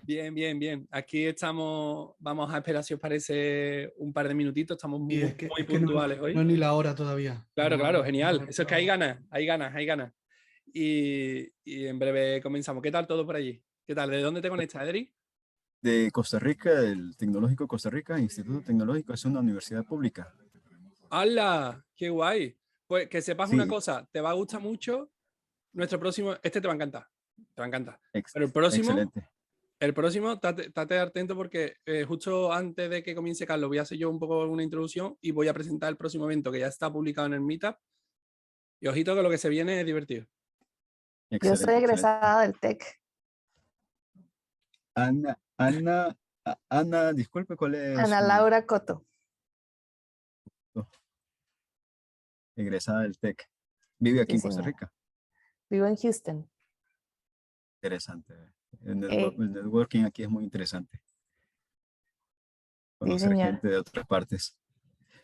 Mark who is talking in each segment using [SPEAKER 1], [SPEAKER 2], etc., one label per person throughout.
[SPEAKER 1] Bien, bien, bien. Aquí estamos, vamos a esperar si os parece un par de minutitos, estamos
[SPEAKER 2] Y
[SPEAKER 1] muy, muy
[SPEAKER 2] es que no,
[SPEAKER 1] puntuales
[SPEAKER 2] no
[SPEAKER 1] hoy.
[SPEAKER 2] es ni la hora todavía.
[SPEAKER 1] Claro,
[SPEAKER 2] No,
[SPEAKER 1] claro,
[SPEAKER 2] no, no
[SPEAKER 1] genial.
[SPEAKER 2] hemos
[SPEAKER 1] Eso es que hay
[SPEAKER 2] acabado.
[SPEAKER 1] ganas, hay ganas, hay ganas. Y en breve comenzamos. ¿Qué tal todo por allí? ¿Qué tal? ¿De dónde te conectas, Edri?
[SPEAKER 3] De Costa Rica, el Tecnológico de Costa Rica, Instituto Tecnológico, es una universidad pública.
[SPEAKER 1] ¡Hala! ¡Qué guay! Pues que sepas una
[SPEAKER 3] Sí,
[SPEAKER 1] cosa, te va a gustar mucho nuestro próximo, este te va a encantar, te va a encantar. Pero
[SPEAKER 3] excelente.
[SPEAKER 1] el próximo, estate atento porque justo antes de que comience Carlos voy a hacer yo un poco una introducción y voy a presentar el próximo evento que ya está publicado en el Meetup. Y ojito que lo que se viene es divertido.
[SPEAKER 4] Yo soy
[SPEAKER 3] Excelente.
[SPEAKER 4] egresada del TEC.
[SPEAKER 3] Ana, disculpe, ¿cuál es
[SPEAKER 4] Ana
[SPEAKER 3] su
[SPEAKER 4] Laura Coto.
[SPEAKER 3] egresada del TEC? Vive aquí
[SPEAKER 4] Sí,
[SPEAKER 3] en Costa
[SPEAKER 4] señor.
[SPEAKER 3] Rica.
[SPEAKER 4] Vivo en Houston.
[SPEAKER 3] Interesante. El
[SPEAKER 4] Eh,
[SPEAKER 3] el networking aquí es muy interesante.
[SPEAKER 4] sí,
[SPEAKER 3] Conocer
[SPEAKER 4] señor.
[SPEAKER 3] gente de otras partes.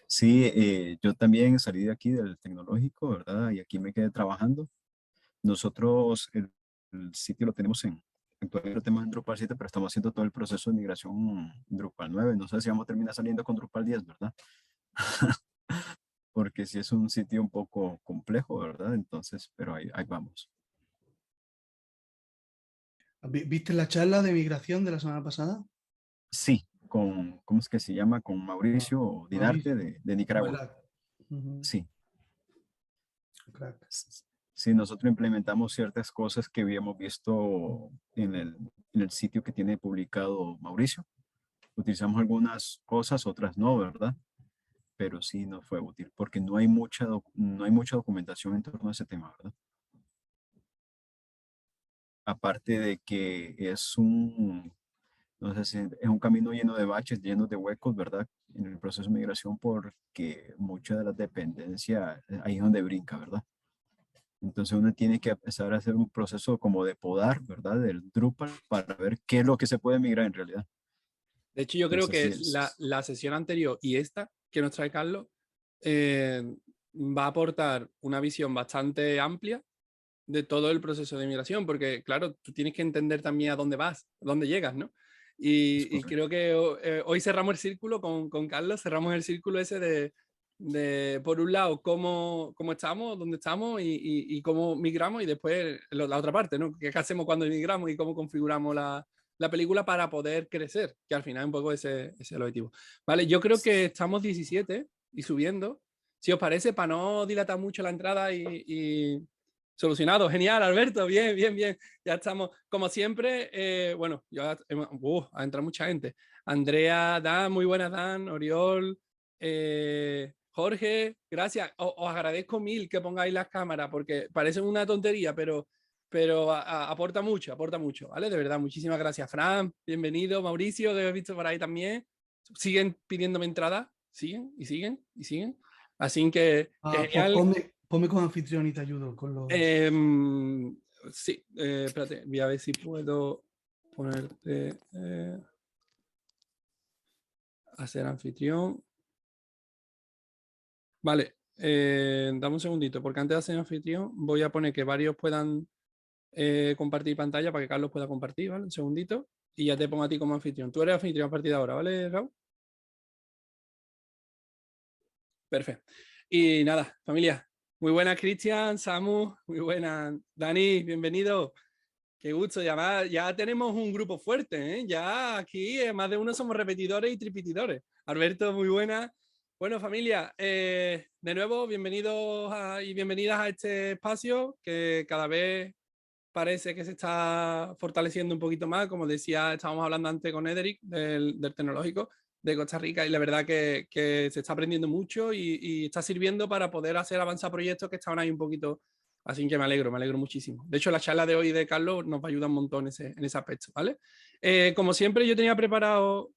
[SPEAKER 3] Sí, yo también salí de aquí del tecnológico, ¿verdad? Y aquí me quedé trabajando. Nosotros el sitio lo tenemos todavía lo tenemos en Drupal 7, pero estamos haciendo todo el proceso de migración Drupal 9. No sé si vamos a terminar saliendo con Drupal 10, ¿verdad? Porque sí es un sitio un poco complejo, ¿verdad? Entonces, pero ahí vamos.
[SPEAKER 2] ¿Viste la charla de migración de la semana pasada?
[SPEAKER 3] Sí, ¿cómo es que se llama? Con Mauricio Dinarte
[SPEAKER 2] Mauricio.
[SPEAKER 3] de Nicaragua.
[SPEAKER 2] ¿Verdad? Ujú.
[SPEAKER 3] Sí.
[SPEAKER 2] Crack.
[SPEAKER 3] Sí, nosotros implementamos ciertas cosas que habíamos visto en el sitio que tiene publicado Mauricio. Utilizamos algunas cosas, otras no, ¿verdad? Pero sí nos fue útil porque no hay mucha documentación en torno a ese tema, ¿verdad? Aparte de que no sé si es un camino lleno de baches, lleno de huecos, ¿verdad? En el proceso de migración porque mucha de la dependencia ahí es donde brinca, ¿verdad? Entonces uno tiene que empezar a hacer un proceso como de podar, ¿verdad? Del Drupal para ver qué es lo que se puede migrar en realidad.
[SPEAKER 1] De hecho, yo creo
[SPEAKER 3] Entonces, sí
[SPEAKER 1] que
[SPEAKER 3] es.
[SPEAKER 1] la sesión anterior y esta que nos trae Carlos eh, va a aportar una visión bastante amplia de todo el proceso de migración, porque claro, tú tienes que entender también a dónde vas, a dónde llegas, ¿no?
[SPEAKER 3] Es
[SPEAKER 1] Y
[SPEAKER 3] correcto.
[SPEAKER 1] creo que hoy cerramos el círculo con Carlos, cerramos el círculo ese por un lado, cómo estamos, dónde estamos y cómo migramos, y después la otra parte, ¿no? ¿Qué hacemos cuando migramos y cómo configuramos la película para poder crecer? Que al final un poco ese es el objetivo. Vale, yo creo que estamos 17 y subiendo. Si os parece, para no dilatar mucho la entrada y solucionado, genial, Alberto, bien, bien, bien. Ya estamos, como siempre, bueno, ya ha entrado mucha gente. Andrea, Dan, muy buenas, Dan, Oriol, Jorge, gracias. Os agradezco mil que pongáis las cámaras porque parece una tontería, pero aporta mucho, ¿vale? De verdad, muchísimas gracias. Fran, bienvenido. Mauricio, que he visto por ahí también. Siguen pidiéndome entrada, siguen y siguen y siguen. Así que
[SPEAKER 2] Pues
[SPEAKER 1] genial.
[SPEAKER 2] ponme con anfitrión y te ayudo con los...
[SPEAKER 1] Sí, espérate, voy a ver si puedo ponerte a ser anfitrión. Vale, dame un segundito, porque antes de hacer anfitrión voy a poner que varios puedan compartir pantalla para que Carlos pueda compartir, ¿vale? Un segundito. Y ya te pongo a ti como anfitrión. Tú eres anfitrión a partir de ahora, ¿vale, Raúl? Perfecto. Y nada, familia. Muy buenas, Cristian, Samu, muy buenas. Dani, bienvenido. Qué gusto, ya tenemos un grupo fuerte, ¿eh? Ya aquí más de uno somos repetidores y tripitidores. Alberto, muy buena. Bueno, familia, de nuevo, bienvenidos y bienvenidas a este espacio que cada vez parece que se está fortaleciendo un poquito más. Como decía, estábamos hablando antes con Ederic del Tecnológico de Costa Rica y la verdad que se está aprendiendo mucho y está sirviendo para poder hacer avanzar proyectos que estaban ahí un poquito. Así que me alegro muchísimo. De hecho, la charla de hoy de Carlos nos va a ayudar un montón en ese aspecto, ¿vale? Como siempre, yo tenía preparado,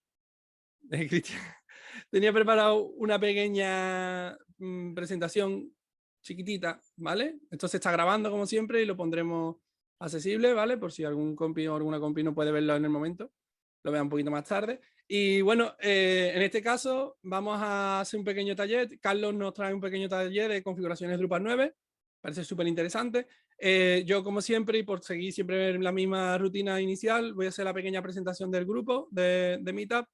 [SPEAKER 1] Cristian, tenía preparado una pequeña presentación chiquitita, ¿vale? Esto se está grabando como siempre y lo pondremos accesible, ¿vale? Por si algún compi o alguna compi no puede verlo en el momento, lo vea un poquito más tarde. Y bueno, en este caso vamos a hacer un pequeño taller. Carlos nos trae un pequeño taller de configuraciones Drupal 9. Parece súper interesante. Yo, como siempre, y por seguir siempre la misma rutina inicial, voy a hacer la pequeña presentación del grupo de Meetup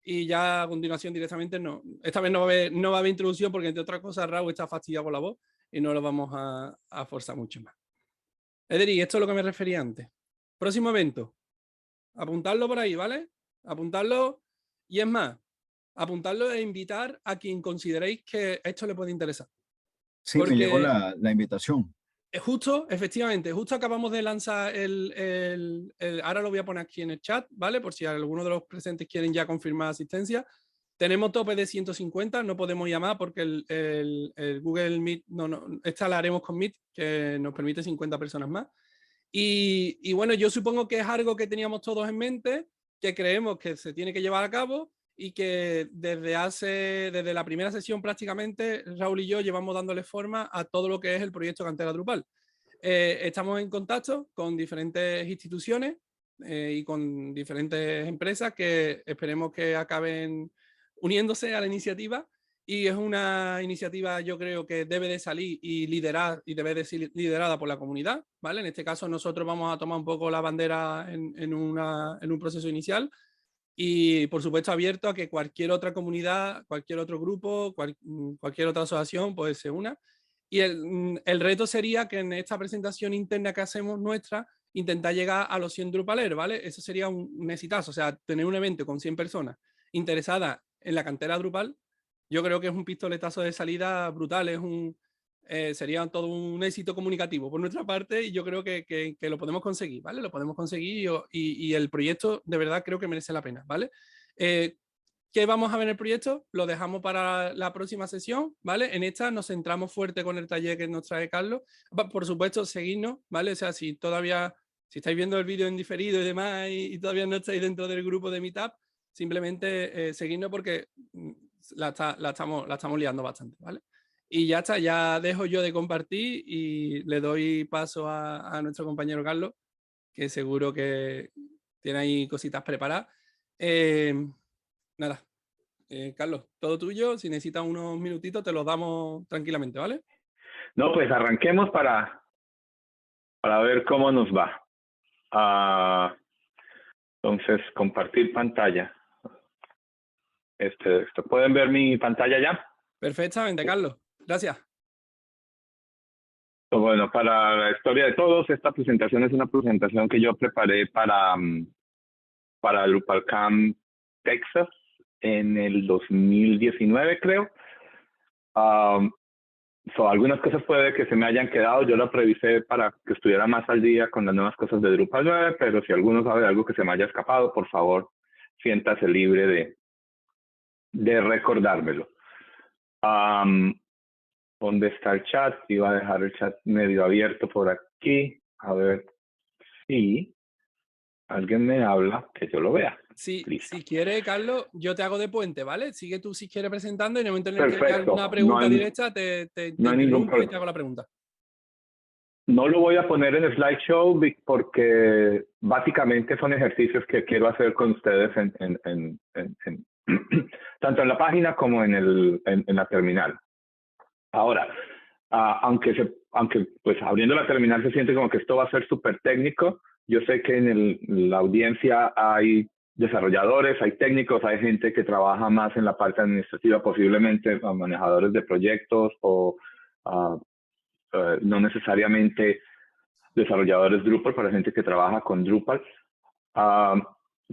[SPEAKER 1] y ya a continuación directamente no. Esta vez no va a haber introducción porque, entre otras cosas, Raúl está fastidiado con la voz y no lo vamos a forzar mucho más. Ederi, esto es lo que me refería antes. Próximo evento. Apuntadlo por ahí, ¿vale? Apuntadlo. Y es más, apuntarlo e invitar a quien consideréis que esto le puede interesar.
[SPEAKER 3] Sí, me llegó la invitación.
[SPEAKER 1] Justo, efectivamente, justo acabamos de lanzar ahora lo voy a poner aquí en el chat, ¿vale? Por si alguno de los presentes quieren ya confirmar asistencia. Tenemos tope de 150, no podemos llamar porque el Google Meet, esta la haremos con Meet, que nos permite 50 personas más. Y bueno, yo supongo que es algo que teníamos todos en mente, que creemos que se tiene que llevar a cabo y que desde la primera sesión prácticamente Raúl y yo llevamos dándole forma a todo lo que es el proyecto Cantera Drupal. Estamos en contacto con diferentes instituciones y con diferentes empresas que esperemos que acaben uniéndose a la iniciativa, y es una iniciativa, yo creo, que debe de salir y debe de ser liderada por la comunidad, ¿vale? En este caso nosotros vamos a tomar un poco la bandera en un proceso inicial. Y por supuesto abierto a que cualquier otra comunidad, cualquier otro grupo, cualquier otra asociación pues se una. Y el reto sería que en esta presentación interna que hacemos nuestra, intentar llegar a los 100 Drupaleros, ¿vale? Eso sería un exitazo, o sea, tener un evento con 100 personas interesadas en la cantera Drupal, yo creo que es un pistoletazo de salida brutal, sería todo un éxito comunicativo por nuestra parte, y yo creo que lo podemos conseguir, ¿vale? Lo podemos conseguir y el proyecto de verdad creo que merece la pena, ¿vale? ¿Qué vamos a ver en el proyecto? Lo dejamos para la próxima sesión, ¿vale? En esta nos centramos fuerte con el taller que nos trae Carlos. Por supuesto, seguidnos, ¿vale? O sea, si estáis viendo el vídeo en diferido y demás y todavía no estáis dentro del grupo de Meetup, simplemente seguidnos porque la estamos liando bastante, ¿vale? Y ya está, ya dejo yo de compartir y le doy paso a nuestro compañero Carlos, que seguro que tiene ahí cositas preparadas. Nada, Carlos, todo tuyo. Si necesitas unos minutitos, te los damos tranquilamente, ¿vale?
[SPEAKER 5] No, pues arranquemos para ver cómo nos va. Entonces, compartir pantalla. ¿Pueden ver mi pantalla ya?
[SPEAKER 1] Perfectamente, Carlos. Gracias.
[SPEAKER 5] Bueno, para la historia de todos, esta presentación es una presentación que yo preparé para DrupalCamp Texas en el 2019, creo. Algunas cosas puede que se me hayan quedado, yo la previsé para que estuviera más al día con las nuevas cosas de Drupal 9, pero si alguno sabe de algo que se me haya escapado, por favor, siéntase libre de recordármelo. ¿Dónde está el chat? Iba a dejar el chat medio abierto por aquí, a ver si alguien me habla, que yo lo vea.
[SPEAKER 1] Sí,
[SPEAKER 5] Listo.
[SPEAKER 1] si quiere, Carlos, yo te hago de puente, ¿vale? Sigue tú si quieres presentando y en el momento en el
[SPEAKER 5] Perfecto.
[SPEAKER 1] que haya alguna pregunta directa, te
[SPEAKER 5] no hay ningún
[SPEAKER 1] interrumpo y te hago la pregunta.
[SPEAKER 5] No lo voy a poner en slideshow porque básicamente son ejercicios que quiero hacer con ustedes tanto en la página como en la terminal. Ahora, aunque pues abriendo la terminal se siente como que esto va a ser súper técnico, yo sé que en la audiencia hay desarrolladores, hay técnicos, hay gente que trabaja más en la parte administrativa, posiblemente manejadores de proyectos o no necesariamente desarrolladores Drupal, para gente que trabaja con Drupal.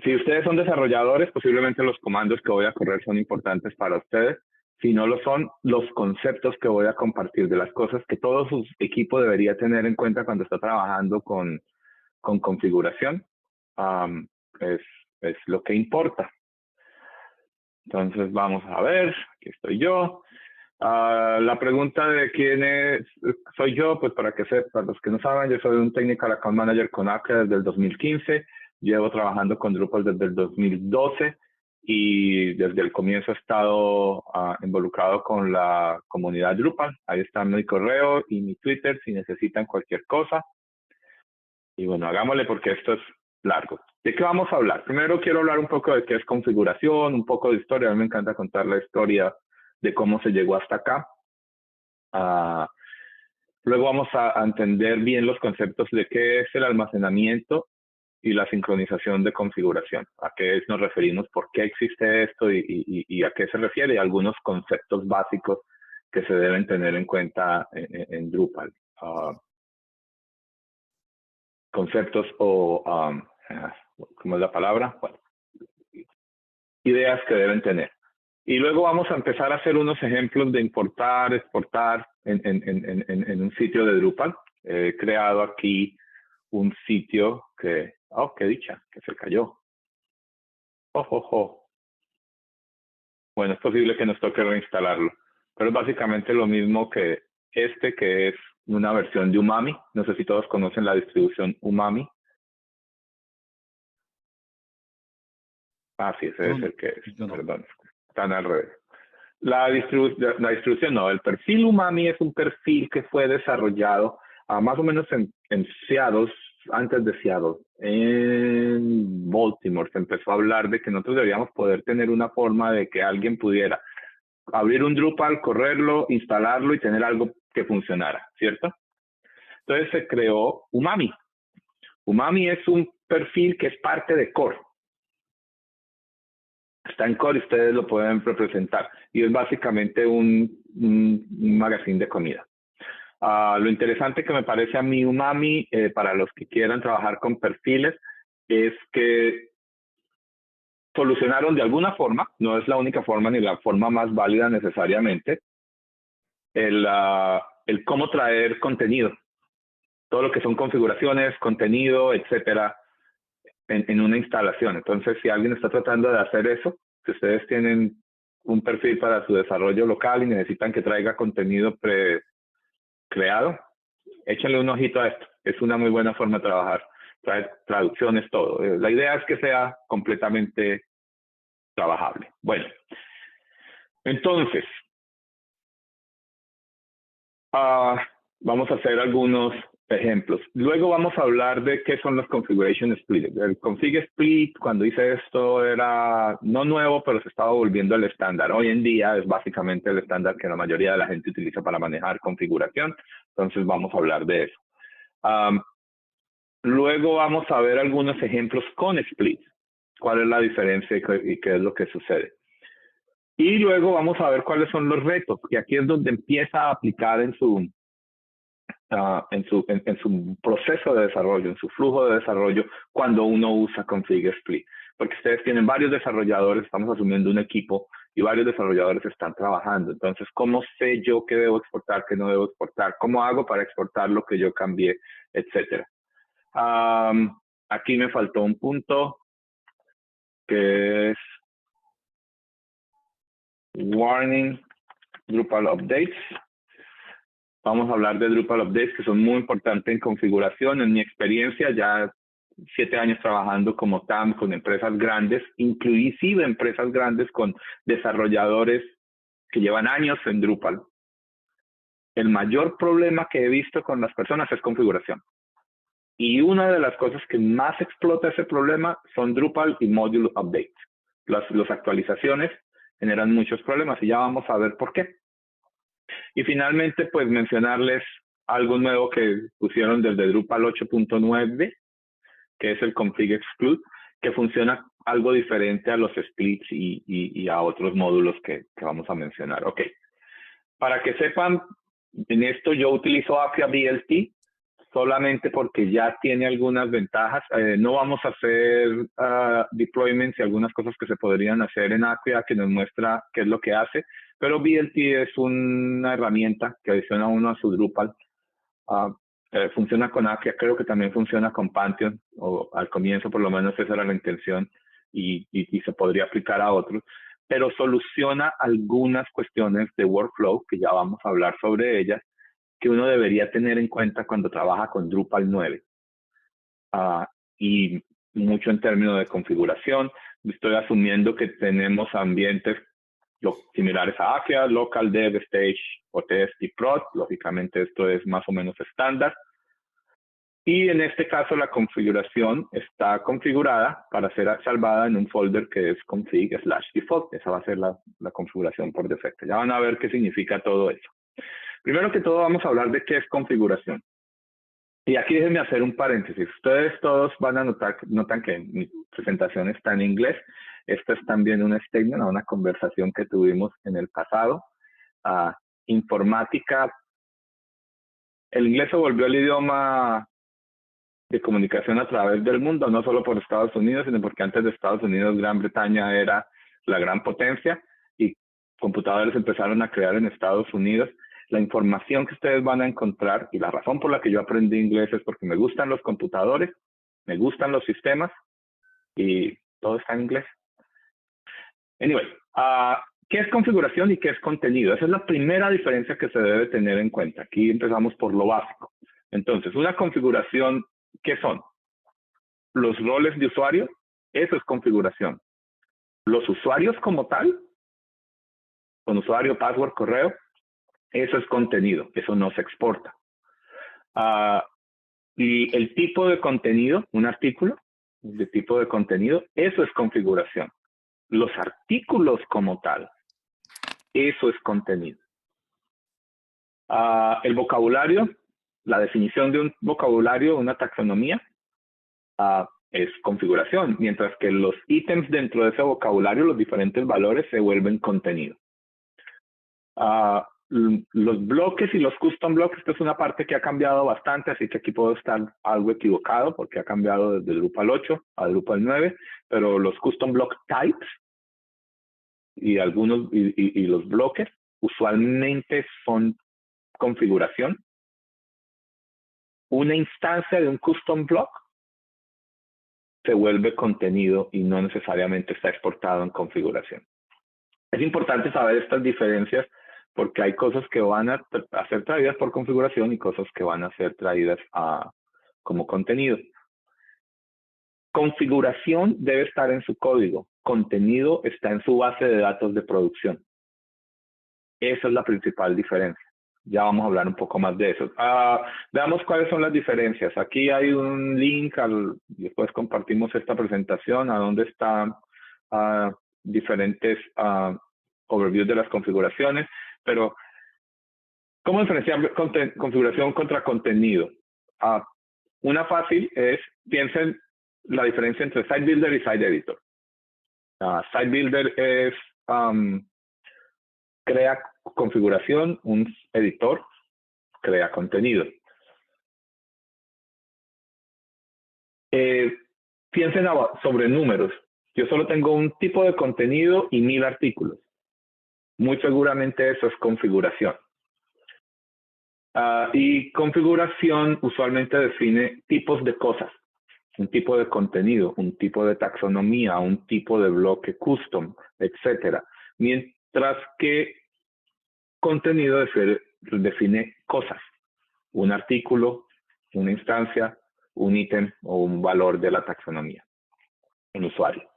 [SPEAKER 5] Si ustedes son desarrolladores, posiblemente los comandos que voy a correr son importantes para ustedes. Si no lo son, los conceptos que voy a compartir de las cosas que todo su equipo debería tener en cuenta cuando está trabajando con configuración, es lo que importa. Entonces vamos a ver, aquí estoy yo. La pregunta de quién soy yo, pues para los que no saben, yo soy un Technical Account Manager con Acre desde el 2015. Llevo trabajando con Drupal desde el 2012 y desde el comienzo he estado involucrado con la comunidad Drupal. Ahí está mi correo y mi Twitter si necesitan cualquier cosa. Y bueno, hagámosle porque esto es largo. ¿De qué vamos a hablar? Primero quiero hablar un poco de qué es configuración, un poco de historia. A mí me encanta contar la historia de cómo se llegó hasta acá. Luego vamos a entender bien los conceptos de qué es el almacenamiento y la sincronización de configuración. A qué nos referimos, por qué existe esto y a qué se refiere, y algunos conceptos básicos que se deben tener en cuenta en Drupal. Conceptos o, ¿cómo es la palabra? Bueno, ideas que deben tener. Y luego vamos a empezar a hacer unos ejemplos de importar, exportar en un sitio de Drupal. He creado aquí un sitio que, oh, qué dicha, que se cayó. Bueno, es posible que nos toque reinstalarlo, pero es básicamente lo mismo que este, que es una versión de Umami. No sé si todos conocen la distribución Umami. Ah, sí, ese es el que es. Perdón, están al revés. La distribución no, el perfil Umami es un perfil que fue desarrollado más o menos en Seattle, antes de Seattle, en Baltimore. Se empezó a hablar de que nosotros deberíamos poder tener una forma de que alguien pudiera abrir un Drupal, correrlo, instalarlo y tener algo que funcionara, ¿cierto? Entonces se creó Umami. Umami es un perfil que es parte de Core. Está en Core y ustedes lo pueden representar. Y es básicamente un magazine de comida. Lo interesante que me parece a mí Umami, para los que quieran trabajar con perfiles, es que solucionaron de alguna forma, no es la única forma ni la forma más válida necesariamente, el cómo traer contenido. Todo lo que son configuraciones, contenido, etcétera, en una instalación. Entonces, si alguien está tratando de hacer eso, si ustedes tienen un perfil para su desarrollo local y necesitan que traiga contenido pre-creado, échenle un ojito a esto. Es una muy buena forma de trabajar. Trae traducciones, todo. La idea es que sea completamente trabajable. Bueno, entonces, vamos a hacer algunos ejemplos. Luego vamos a hablar de qué son los configuration split. El config split, cuando hice esto, era no nuevo, pero se estaba volviendo el estándar. Hoy en día es básicamente el estándar que la mayoría de la gente utiliza para manejar configuración. Entonces vamos a hablar de eso. Luego vamos a ver algunos ejemplos con split. ¿Cuál es la diferencia y qué es lo que sucede? Y luego vamos a ver cuáles son los retos. Y aquí es donde empieza a aplicar en su proceso de desarrollo, en su flujo de desarrollo, cuando uno usa config split. Porque ustedes tienen varios desarrolladores, estamos asumiendo un equipo, y varios desarrolladores están trabajando. Entonces, ¿cómo sé yo qué debo exportar, qué no debo exportar? ¿Cómo hago para exportar lo que yo cambié, etcétera? Aquí me faltó un punto, que es Warning Drupal Updates. Vamos a hablar de Drupal Updates, que son muy importantes en configuración. En mi experiencia, ya 7 años trabajando como TAM con empresas grandes, inclusive empresas grandes con desarrolladores que llevan años en Drupal. El mayor problema que he visto con las personas es configuración. Y una de las cosas que más explota ese problema son Drupal y Module Updates. Las actualizaciones generan muchos problemas y ya vamos a ver por qué. Y finalmente, pues mencionarles algo nuevo que pusieron desde Drupal 8.9, que es el Config Exclude, que funciona algo diferente a los splits y a otros módulos que vamos a mencionar. Ok. Para que sepan, en esto yo utilizo Acquia BLT solamente porque ya tiene algunas ventajas. No vamos a hacer deployments y algunas cosas que se podrían hacer en Acquia que nos muestra qué es lo que hace, pero BLT es una herramienta que adiciona uno a su Drupal. Funciona con Acquia, creo que también funciona con Pantheon, o al comienzo por lo menos esa era la intención, y se podría aplicar a otros, pero soluciona algunas cuestiones de workflow, que ya vamos a hablar sobre ellas, que uno debería tener en cuenta cuando trabaja con Drupal 9. Y mucho en términos de configuración. Estoy asumiendo que tenemos ambientes similares a Acquia, Local, Dev, Stage, OTS y Prod. Lógicamente esto es más o menos estándar. Y en este caso la configuración está configurada para ser salvada en un folder que es config/default. Esa va a ser la configuración por defecto. Ya van a ver qué significa todo eso. Primero que todo vamos a hablar de qué es configuración. Y aquí déjenme hacer un paréntesis. Ustedes todos van a notan que mi presentación está en inglés. Esta es también una statement, una conversación que tuvimos en el pasado. Informática. El inglés se volvió el idioma de comunicación a través del mundo, no solo por Estados Unidos, sino porque antes de Estados Unidos, Gran Bretaña era la gran potencia y computadores empezaron a crear en Estados Unidos. La información que ustedes van a encontrar, y la razón por la que yo aprendí inglés es porque me gustan los computadores, me gustan los sistemas, y todo está en inglés. Anyway, ¿qué es configuración y qué es contenido? Esa es la primera diferencia que se debe tener en cuenta. Aquí empezamos por lo básico. Entonces, una configuración, ¿qué son? Los roles de usuario, eso es configuración. Los usuarios como tal, con usuario, password, correo, eso es contenido, eso no se exporta. Y el tipo de contenido, un artículo de tipo de contenido, eso es configuración. Los artículos como tal, eso es contenido. El vocabulario, la definición de un vocabulario, una taxonomía, es configuración, mientras que los ítems dentro de ese vocabulario, los diferentes valores, se vuelven contenido. Los bloques y los custom blocks, esta es una parte que ha cambiado bastante, así que aquí puedo estar algo equivocado porque ha cambiado desde Drupal 8 a Drupal 9, pero los custom block types y los bloques usualmente son configuración. Una instancia de un custom block se vuelve contenido y no necesariamente está exportado en configuración. Es importante saber estas diferencias porque hay cosas que van a ser traídas por configuración y cosas que van a ser traídas como contenido. Configuración debe estar en su código. Contenido está en su base de datos de producción. Esa es la principal diferencia. Ya vamos a hablar un poco más de eso. Veamos cuáles son las diferencias. Aquí hay un link, después compartimos esta presentación, a donde están diferentes overviews de las configuraciones. Pero, ¿cómo diferenciar configuración contra contenido? Una fácil es, piensen la diferencia entre Site Builder y Site Editor. Site Builder es, crea configuración, un editor crea contenido. Piensen sobre números. Yo solo tengo un tipo de contenido y 1000 artículos. Muy seguramente eso es configuración. Y configuración usualmente define tipos de cosas. Un tipo de contenido, un tipo de taxonomía, un tipo de bloque custom, etc. Mientras que contenido define cosas. Un artículo, una instancia, un ítem o un valor de la taxonomía. Un usuario.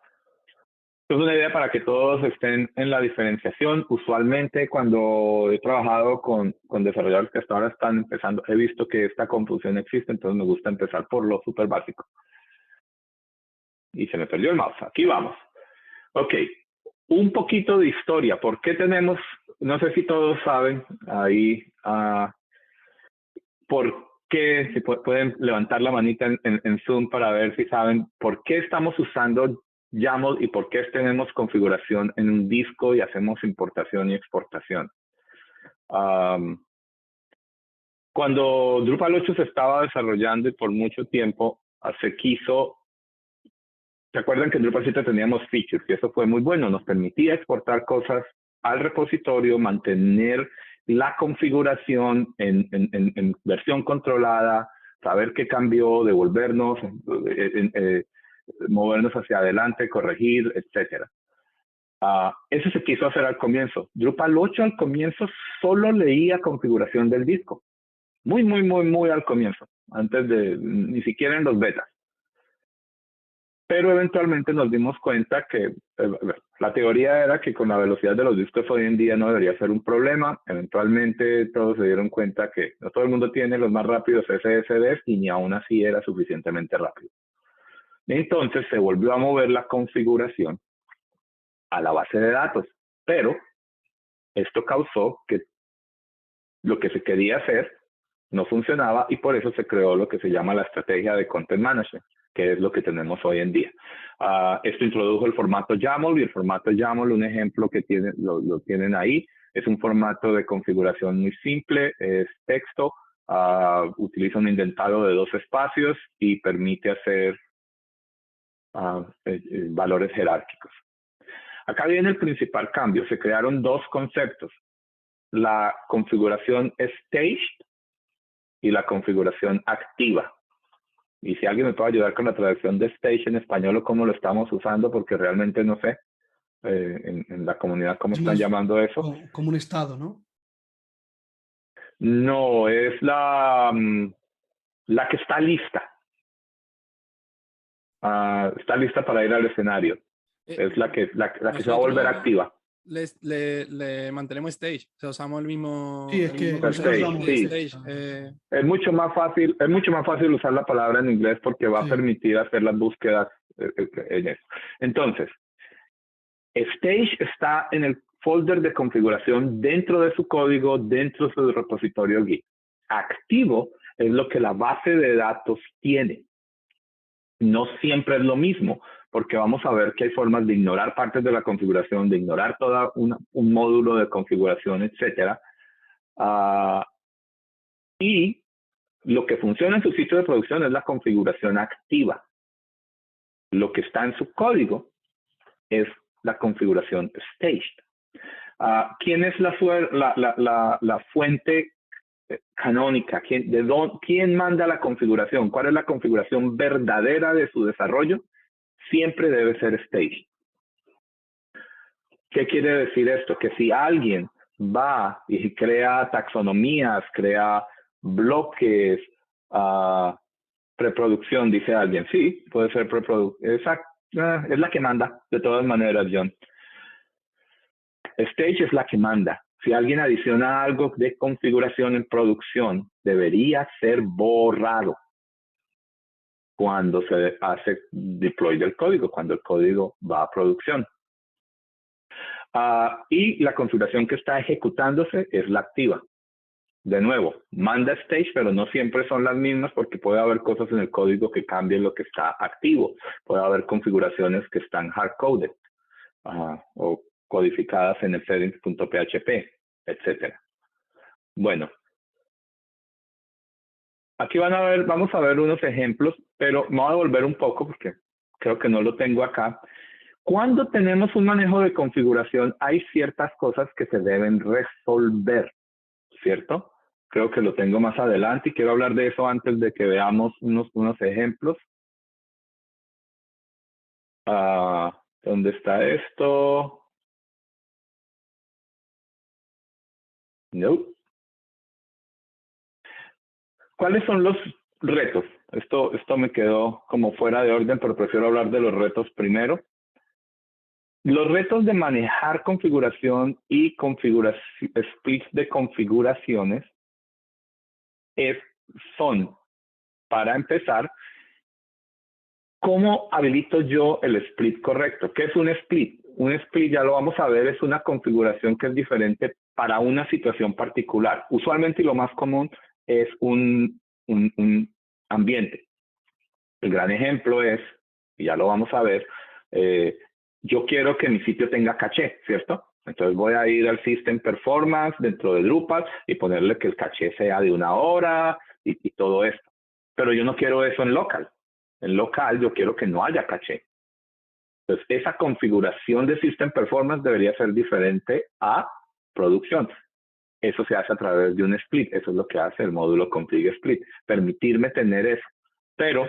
[SPEAKER 5] Es una idea para que todos estén en la diferenciación. Usualmente cuando he trabajado con desarrolladores que hasta ahora están empezando, he visto que esta confusión existe, entonces me gusta empezar por lo súper básico. Y se me perdió el mouse. Aquí vamos. Ok. Un poquito de historia. ¿Por qué tenemos, no sé si todos saben, ahí, por qué, si pueden levantar la manita en Zoom para ver si saben por qué estamos usando YAML y por qué tenemos configuración en un disco y hacemos importación y exportación. Cuando Drupal 8 se estaba desarrollando y por mucho tiempo se quiso, ¿se acuerdan que en Drupal 7 teníamos features? Y eso fue muy bueno, nos permitía exportar cosas al repositorio, mantener la configuración en versión controlada, saber qué cambió, devolvernos, movernos hacia adelante, corregir, etc. Eso se quiso hacer al comienzo. Drupal 8 al comienzo solo leía configuración del disco. Muy al comienzo, antes de, ni siquiera en los betas. Pero eventualmente nos dimos cuenta que la teoría era que con la velocidad de los discos hoy en día no debería ser un problema. Eventualmente todos se dieron cuenta que no todo el mundo tiene los más rápidos SSDs y ni aún así era suficientemente rápido. Entonces se volvió a mover la configuración a la base de datos, pero esto causó que lo que se quería hacer no funcionaba y por eso se creó lo que se llama la estrategia de Content Management, que es lo que tenemos hoy en día. Esto introdujo el formato YAML y el formato YAML, un ejemplo que lo tienen ahí, es un formato de configuración muy simple, es texto, utiliza un indentado de 2 espacios y permite hacer valores jerárquicos. Acá viene el principal cambio, se crearon 2 conceptos, la configuración staged y la configuración activa. Y si alguien me puede ayudar con la traducción de stage en español o cómo lo estamos usando, porque realmente no sé en la comunidad cómo están llamando eso.
[SPEAKER 2] Como un estado, ¿no?
[SPEAKER 5] No, es la que está lista. Está lista para ir al escenario. Es la que se va a volver activa.
[SPEAKER 1] Le mantenemos stage, o sea, usamos el mismo,
[SPEAKER 2] Sí, es
[SPEAKER 1] el
[SPEAKER 2] que
[SPEAKER 1] mismo
[SPEAKER 5] stage,
[SPEAKER 1] concepto de
[SPEAKER 5] sí.
[SPEAKER 1] stage.
[SPEAKER 5] Es mucho más fácil usar la palabra en inglés porque va a permitir hacer las búsquedas en eso. Entonces, stage está en el folder de configuración dentro de su código, dentro de su repositorio Git. Activo es lo que la base de datos tiene. No siempre es lo mismo, porque vamos a ver que hay formas de ignorar partes de la configuración, de ignorar todo un módulo de configuración, etc. Y lo que funciona en su sitio de producción es la configuración activa. Lo que está en su código es la configuración staged. ¿Quién es la fuente canónica? ¿Quién manda la configuración? ¿Cuál es la configuración verdadera de su desarrollo? Siempre debe ser staged. ¿Qué quiere decir esto? Que si alguien va y crea taxonomías, crea bloques, preproducción, dice alguien, sí, puede ser preproducción. Exacto, es la que manda, de todas maneras, John. Stage es la que manda. Si alguien adiciona algo de configuración en producción, debería ser borrado cuando se hace deploy del código, cuando el código va a producción. Y la configuración que está ejecutándose es la activa. De nuevo, manda stage, pero no siempre son las mismas porque puede haber cosas en el código que cambien lo que está activo. Puede haber configuraciones que están hard-coded o codificadas en el settings.php, etc. Bueno, aquí vamos a ver unos ejemplos, pero me voy a volver un poco porque creo que no lo tengo acá. Cuando tenemos un manejo de configuración, hay ciertas cosas que se deben resolver, ¿cierto? Creo que lo tengo más adelante y quiero hablar de eso antes de que veamos unos ejemplos. ¿Dónde está esto? No. ¿Cuáles son los retos? Esto me quedó como fuera de orden, pero prefiero hablar de los retos primero. Los retos de manejar configuración y splits de configuraciones son, para empezar, ¿cómo habilito yo el split correcto? ¿Qué es un split? Un split, ya lo vamos a ver, es una configuración que es diferente para una situación particular. Usualmente lo más común es un ambiente. El gran ejemplo es, y ya lo vamos a ver, yo quiero que mi sitio tenga caché, ¿cierto? Entonces voy a ir al System Performance dentro de Drupal y ponerle que el caché sea de 1 hora y todo esto. Pero yo no quiero eso en local. En local yo quiero que no haya caché. Entonces esa configuración de System Performance debería ser diferente a producción. Eso se hace a través de un split. Eso es lo que hace el módulo config split. Permitirme tener eso. Pero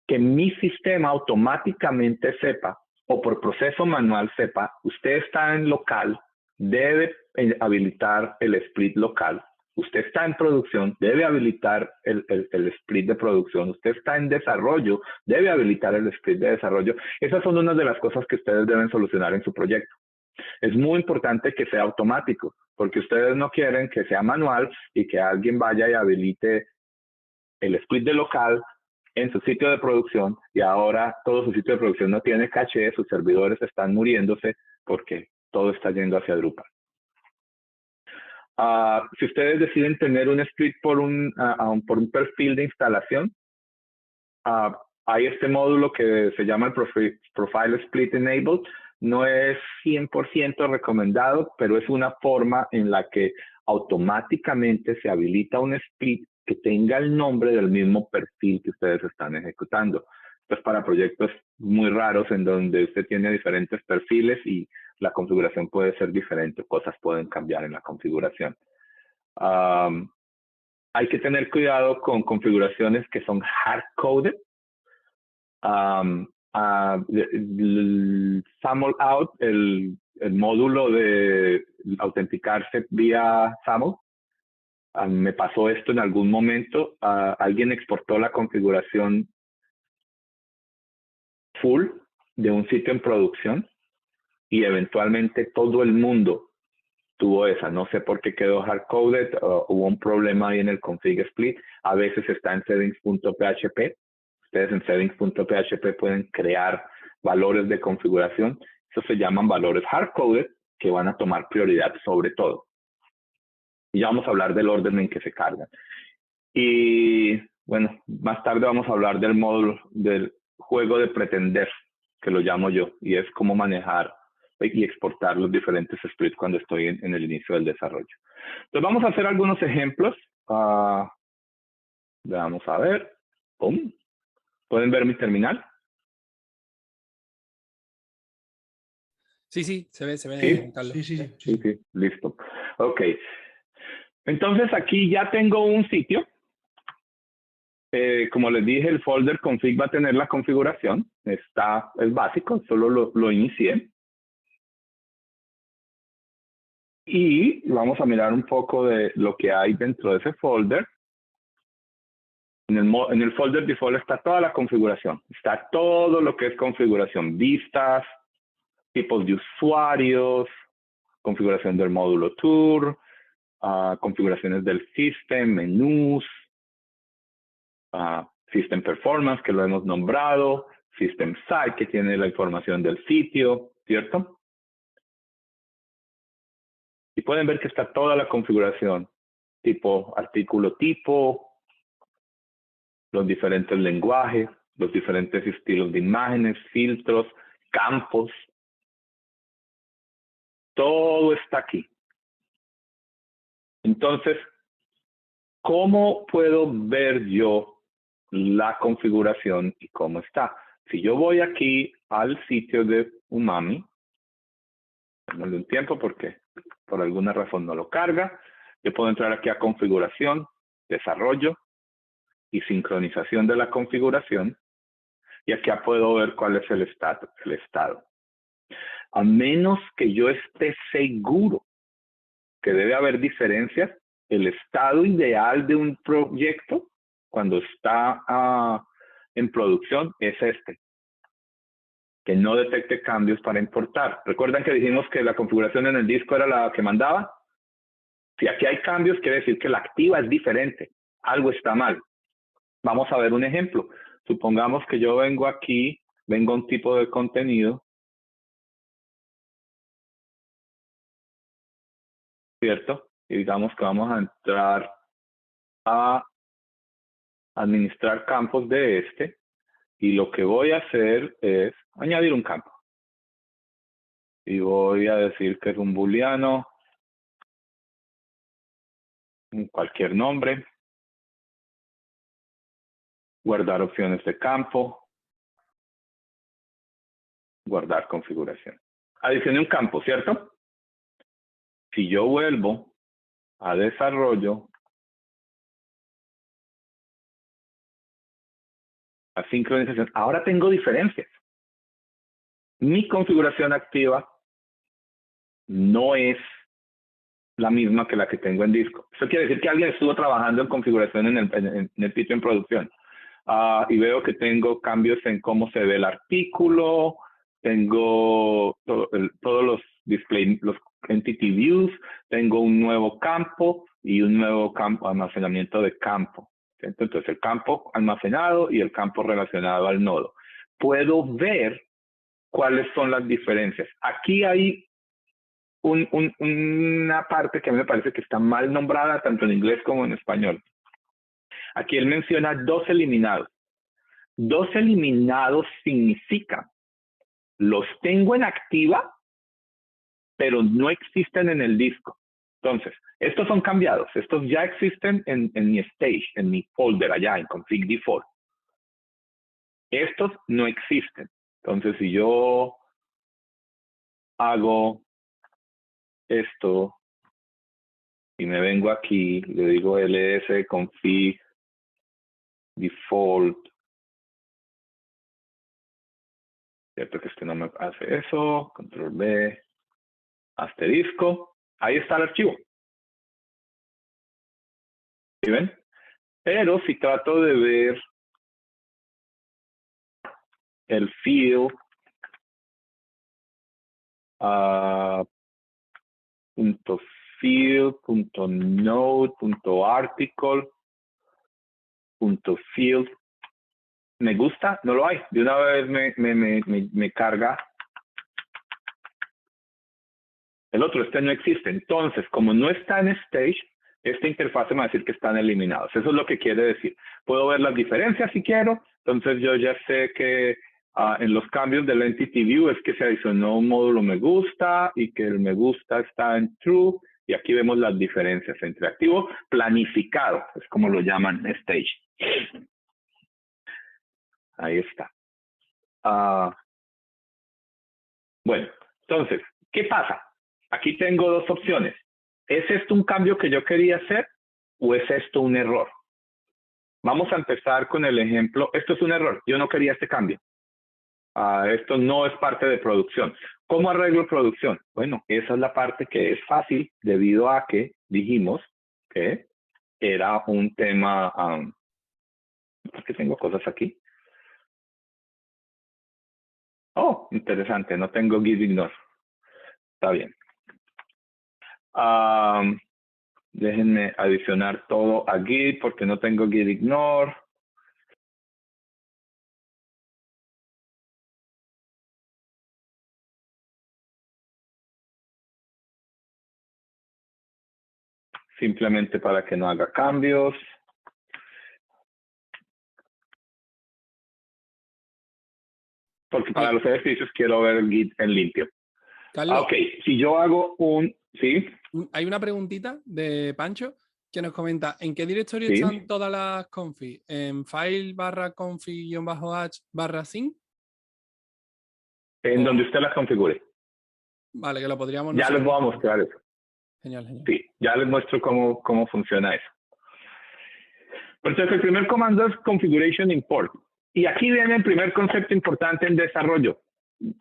[SPEAKER 5] que mi sistema automáticamente sepa o por proceso manual sepa, usted está en local, debe habilitar el split local. Usted está en producción, debe habilitar el split de producción. Usted está en desarrollo, debe habilitar el split de desarrollo. Esas son unas de las cosas que ustedes deben solucionar en su proyecto. Es muy importante que sea automático, porque ustedes no quieren que sea manual y que alguien vaya y habilite el split de local en su sitio de producción y ahora todo su sitio de producción no tiene caché, sus servidores están muriéndose porque todo está yendo hacia Drupal. Si ustedes deciden tener un split por un perfil de instalación, hay este módulo que se llama el Profile Split Enable. No es 100% recomendado, pero es una forma en la que automáticamente se habilita un split que tenga el nombre del mismo perfil que ustedes están ejecutando. Esto es para proyectos muy raros en donde usted tiene diferentes perfiles y la configuración puede ser diferente, cosas pueden cambiar en la configuración. Hay que tener cuidado con configuraciones que son hard-coded. El SAML out, el módulo de autenticarse vía SAML. Me pasó esto en algún momento. Alguien exportó la configuración full de un sitio en producción y eventualmente todo el mundo tuvo esa. No sé por qué quedó hardcoded. Hubo un problema ahí en el config split. A veces está en settings.php. Ustedes en settings.php pueden crear valores de configuración. Eso se llaman valores hardcoded que van a tomar prioridad sobre todo. Y ya vamos a hablar del orden en que se cargan. Y bueno, más tarde vamos a hablar del módulo del juego de pretender, que lo llamo yo, y es cómo manejar y exportar los diferentes splits cuando estoy en el inicio del desarrollo. Entonces vamos a hacer algunos ejemplos. Vamos a ver. ¡Pum! ¿Pueden ver mi terminal?
[SPEAKER 1] Sí, sí, se ve,
[SPEAKER 5] ¿Sí?
[SPEAKER 1] Carlos.
[SPEAKER 5] Sí, listo. Ok. Entonces aquí ya tengo un sitio. Como les dije, el folder config va a tener la configuración. Es básico, solo lo inicié. Y vamos a mirar un poco de lo que hay dentro de ese folder. En el folder default está toda la configuración. Está todo lo que es configuración. Vistas, tipos de usuarios, configuración del módulo tour, configuraciones del system, menús, system performance, que lo hemos nombrado, system site, que tiene la información del sitio, ¿cierto? Y pueden ver que está toda la configuración, tipo, artículo tipo, los diferentes lenguajes, los diferentes estilos de imágenes, filtros, campos. Todo está aquí. Entonces, ¿cómo puedo ver yo la configuración y cómo está? Si yo voy aquí al sitio de Umami, démosle un tiempo porque por alguna razón no lo carga, yo puedo entrar aquí a configuración, desarrollo y sincronización de la configuración y aquí puedo ver cuál es el estado. A menos que yo esté seguro que debe haber diferencias, el estado ideal de un proyecto cuando está en producción es este, que no detecte cambios para importar. ¿Recuerdan que dijimos que la configuración en el disco era la que mandaba? Si aquí hay cambios, quiere decir que la activa es diferente. Algo está mal. Vamos a ver un ejemplo. Supongamos que yo vengo aquí, vengo a un tipo de contenido, ¿cierto? Y digamos que vamos a entrar a administrar campos de este. Y lo que voy a hacer es añadir un campo. Y voy a decir que es un booleano, cualquier nombre. Guardar opciones de campo. Guardar configuración. Adicioné un campo, ¿cierto? Si yo vuelvo a desarrollo, a sincronización, ahora tengo diferencias. Mi configuración activa no es la misma que la que tengo en disco. Eso quiere decir que alguien estuvo trabajando en configuración en el sitio en producción. Y veo que tengo cambios en cómo se ve el artículo, tengo todos los display, los entity views, tengo un nuevo campo y un nuevo campo, almacenamiento de campo. Entonces el campo almacenado y el campo relacionado al nodo. Puedo ver cuáles son las diferencias. Aquí hay una parte que a mí me parece que está mal nombrada tanto en inglés como en español. Aquí él menciona 2 eliminados. 2 eliminados significa los tengo en activa, pero no existen en el disco. Entonces, estos son cambiados. Estos ya existen en mi stage, en mi folder allá, en config default. Estos no existen. Entonces, si yo hago esto y me vengo aquí, le digo ls config default, cierto que este no me hace eso, control B, asterisco, ahí está el archivo. ¿Sí ven? Pero si trato de ver el field punto field, punto node, punto article, punto field, me gusta, no lo hay. De una vez me carga el otro, este no existe. Entonces, como no está en stage, esta interfaz me va a decir que están eliminados. Eso es lo que quiere decir. Puedo ver las diferencias si quiero. Entonces, yo ya sé que en los cambios del Entity View es que se adicionó un módulo me gusta y que el me gusta está en true. Y aquí vemos las diferencias entre activo planificado, es como lo llaman stage. Ahí está. Bueno, entonces, ¿qué pasa? Aquí tengo 2 opciones. ¿Es esto un cambio que yo quería hacer o es esto un error? Vamos a empezar con el ejemplo. Esto es un error. Yo no quería este cambio. Esto no es parte de producción. ¿Cómo arreglo producción? Bueno, esa es la parte que es fácil debido a que dijimos que era un tema... ¿por qué tengo cosas aquí? Oh, interesante. No tengo git ignore. Está bien. Déjenme adicionar todo a git porque no tengo git ignore. Simplemente para que no haga cambios. Porque para los ejercicios quiero ver el git en limpio.
[SPEAKER 1] Carlos,
[SPEAKER 5] Ok, si yo hago un... ¿Sí?
[SPEAKER 1] hay una preguntita de Pancho que nos comenta, ¿en qué directorio
[SPEAKER 5] Sí.
[SPEAKER 1] están todas las config? ¿En file barra config-h barra sync?
[SPEAKER 5] En donde usted las configure.
[SPEAKER 1] Vale, que lo podríamos...
[SPEAKER 5] Ya les
[SPEAKER 1] nosotros-
[SPEAKER 5] voy a mostrar eso.
[SPEAKER 1] Genial, genial.
[SPEAKER 5] Sí, ya les muestro cómo funciona eso. Entonces, el primer comando es configuration import. Y aquí viene el primer concepto importante en desarrollo,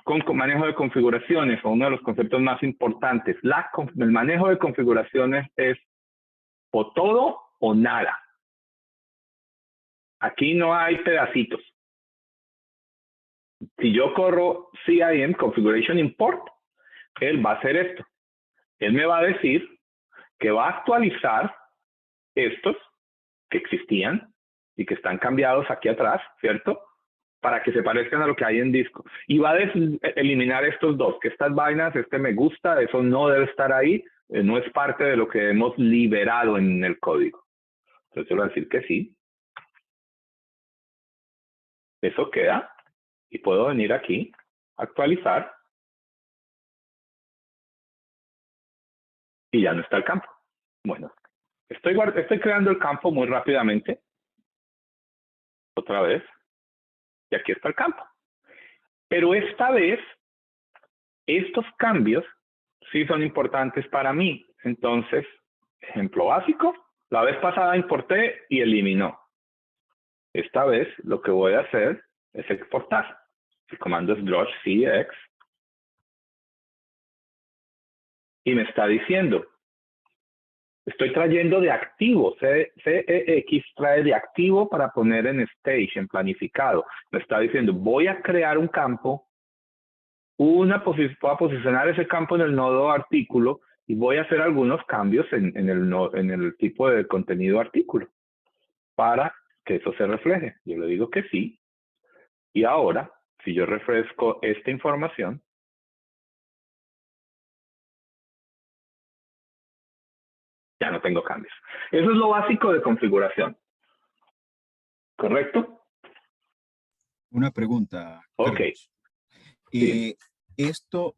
[SPEAKER 5] con manejo de configuraciones, o uno de los conceptos más importantes. El manejo de configuraciones es o todo o nada. Aquí no hay pedacitos. Si yo corro CIM, configuration import, él va a hacer esto. Él me va a decir que va a actualizar estos que existían y que están cambiados aquí atrás, ¿cierto? Para que se parezcan a lo que hay en disco. Y va a eliminar estos 2, que estas vainas, este me gusta, eso no debe estar ahí, no es parte de lo que hemos liberado en el código. Entonces yo voy a decir que sí. Eso queda. Y puedo venir aquí, actualizar. Y ya no está el campo. Bueno, estoy creando el campo muy rápidamente. Otra vez. Y aquí está el campo. Pero esta vez, estos cambios sí son importantes para mí. Entonces, ejemplo básico, la vez pasada importé y eliminó. Esta vez lo que voy a hacer es exportar. El comando es drush cx. Y me está diciendo, estoy trayendo de activo, CEX trae de activo para poner en stage, en planificado. Me está diciendo, voy a crear un campo, voy a posicionar ese campo en el nodo artículo y voy a hacer algunos cambios en el tipo de contenido artículo para que eso se refleje. Yo le digo que sí. Y ahora, si yo refresco esta información, ya no tengo cambios. Eso es lo básico de configuración. ¿Correcto?
[SPEAKER 3] Una pregunta,
[SPEAKER 5] Ok.
[SPEAKER 3] Carlos.
[SPEAKER 5] Sí.
[SPEAKER 3] Esto,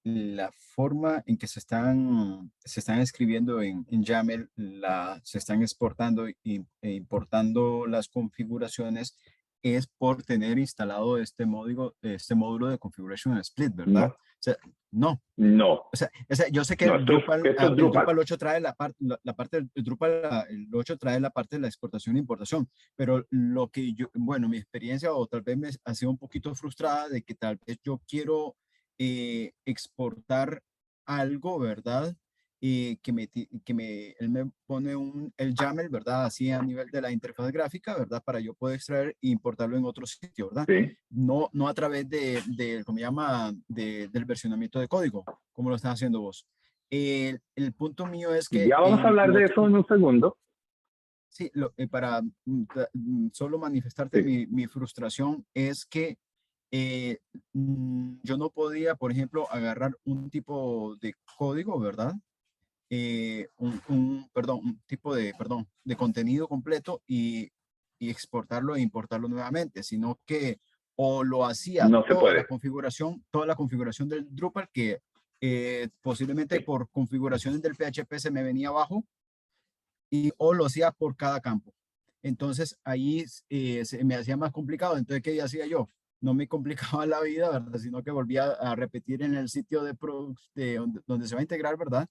[SPEAKER 3] la forma en que se están escribiendo en YAML, se están exportando e importando las configuraciones, es por tener instalado este módulo de configuration split, ¿verdad?
[SPEAKER 5] No.
[SPEAKER 3] O sea, no.
[SPEAKER 5] No.
[SPEAKER 3] O sea, yo sé que
[SPEAKER 5] No,
[SPEAKER 3] el Drupal,
[SPEAKER 5] esto es
[SPEAKER 3] el
[SPEAKER 5] Drupal.
[SPEAKER 3] Drupal 8 trae la parte del Drupal, el 8 trae la parte de la exportación e importación, pero lo que yo, bueno, mi experiencia o tal vez me ha sido un poquito frustrada de que tal vez yo quiero exportar algo, ¿verdad? Él me pone el YAML, ¿verdad? Así a nivel de la interfaz gráfica, ¿verdad? Para yo poder extraer e importarlo en otro sitio, ¿verdad?
[SPEAKER 5] Sí.
[SPEAKER 3] No a través ¿cómo se llama? Del versionamiento de código, como lo estás haciendo vos. El punto mío es que
[SPEAKER 5] Ya vamos a hablar de eso en un segundo.
[SPEAKER 3] sí, para solo manifestarte
[SPEAKER 5] Sí.
[SPEAKER 3] mi frustración es que yo no podía, por ejemplo, agarrar un tipo de código, ¿verdad? Un tipo de contenido completo y exportarlo e importarlo nuevamente, sino que o lo hacía
[SPEAKER 5] No se puede.
[SPEAKER 3] toda la configuración del Drupal, que posiblemente
[SPEAKER 5] Sí.
[SPEAKER 3] por configuraciones del PHP se me venía abajo, o lo hacía por cada campo. Entonces ahí se me hacía más complicado. Entonces, ¿qué hacía yo? No me complicaba la vida, ¿verdad? Sino que volvía a repetir en el sitio donde se va a integrar, ¿verdad?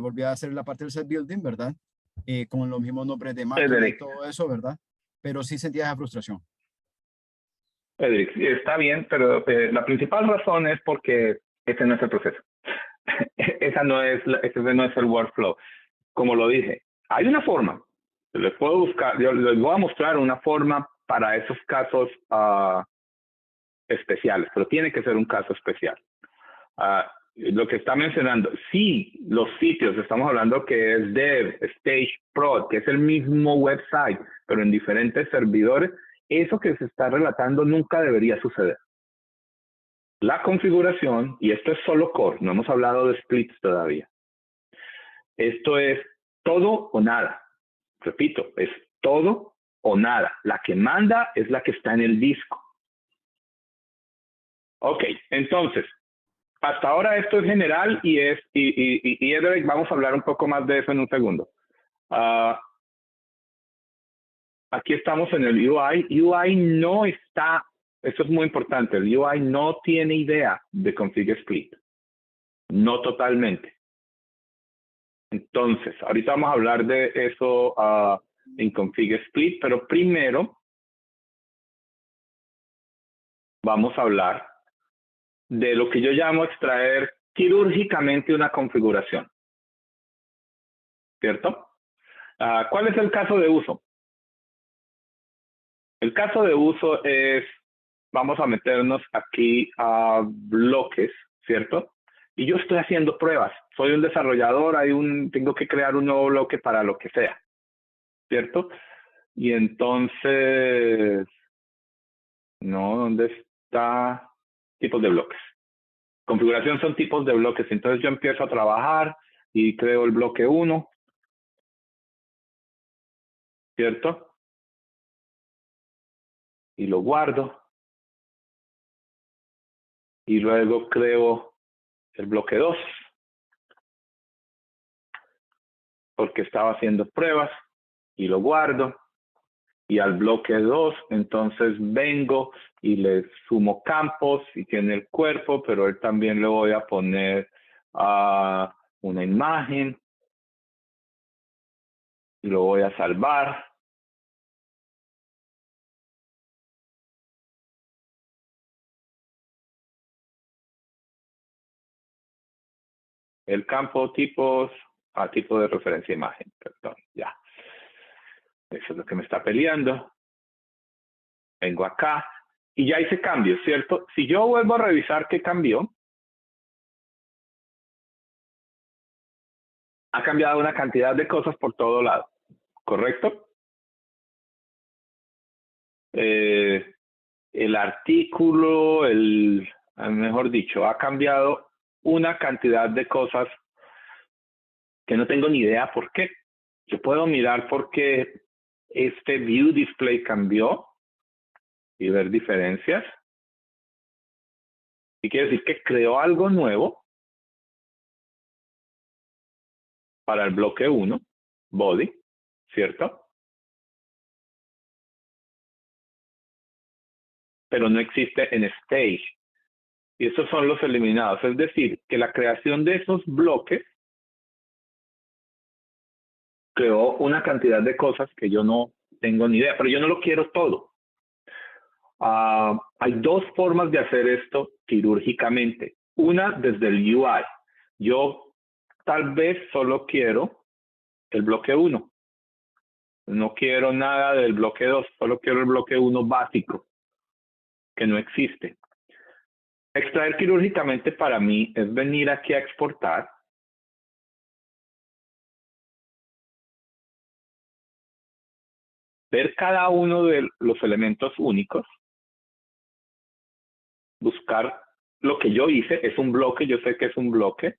[SPEAKER 3] Volvía a hacer la parte del set building, ¿verdad? Con los mismos nombres de máquina y
[SPEAKER 5] Frederick,
[SPEAKER 3] todo eso, ¿verdad? Pero sí sentía esa frustración.
[SPEAKER 5] Frederick, está bien, pero la principal razón es porque ese no es el proceso. Ese no es el workflow. Como lo dije, hay una forma. Les puedo buscar, yo les voy a mostrar una forma para esos casos especiales, pero tiene que ser un caso especial. Lo que está mencionando, sí, los sitios, estamos hablando que es Dev, Stage, Prod, que es el mismo website, pero en diferentes servidores, eso que se está relatando nunca debería suceder. La configuración, y esto es solo core, no hemos hablado de splits todavía. Esto es todo o nada. Repito, es todo o nada. La que manda es la que está en el disco. Ok, entonces, hasta ahora esto es general y Edric, vamos a hablar un poco más de eso en un segundo. Aquí estamos en el UI. UI no está, eso es muy importante, el UI no tiene idea de config split. No totalmente. Entonces, ahorita vamos a hablar de eso en config split, pero primero vamos a hablar de lo que yo llamo extraer quirúrgicamente una configuración. ¿Cierto? ¿Cuál es el caso de uso? El caso de uso es, vamos a meternos aquí a bloques, ¿cierto? Y yo estoy haciendo pruebas. Soy un desarrollador, tengo que crear un nuevo bloque para lo que sea, ¿cierto? Y entonces, no, ¿dónde está? Tipos de bloques. Configuración son tipos de bloques. Entonces yo empiezo a trabajar y creo el bloque 1, ¿cierto? Y lo guardo. Y luego creo el bloque 2, porque estaba haciendo pruebas y lo guardo. Y al bloque 2, entonces vengo y le sumo campos y tiene el cuerpo, pero él también le voy a poner una imagen y lo voy a salvar. El campo tipos, tipo de referencia imagen, perdón, ya. Eso es lo que me está peleando. Vengo acá y ya hice cambios, ¿cierto? Si yo vuelvo a revisar qué cambió, ha cambiado una cantidad de cosas por todo lado, ¿correcto? El artículo, mejor dicho, ha cambiado una cantidad de cosas que no tengo ni idea por qué. Yo puedo mirar por qué este view display cambió y ver diferencias. Y quiere decir que creó algo nuevo para el bloque 1, body, ¿cierto? Pero no existe en stage. Y esos son los eliminados. Es decir, que la creación de esos bloques creó una cantidad de cosas que yo no tengo ni idea, pero yo no lo quiero todo. Hay dos formas de hacer esto quirúrgicamente. Una, desde el UI. Yo tal vez solo quiero el bloque 1. No quiero nada del bloque 2, solo quiero el bloque 1 básico, que no existe. Extraer quirúrgicamente para mí es venir aquí a exportar. Ver cada uno de los elementos únicos. Buscar lo que yo hice, es un bloque, yo sé que es un bloque.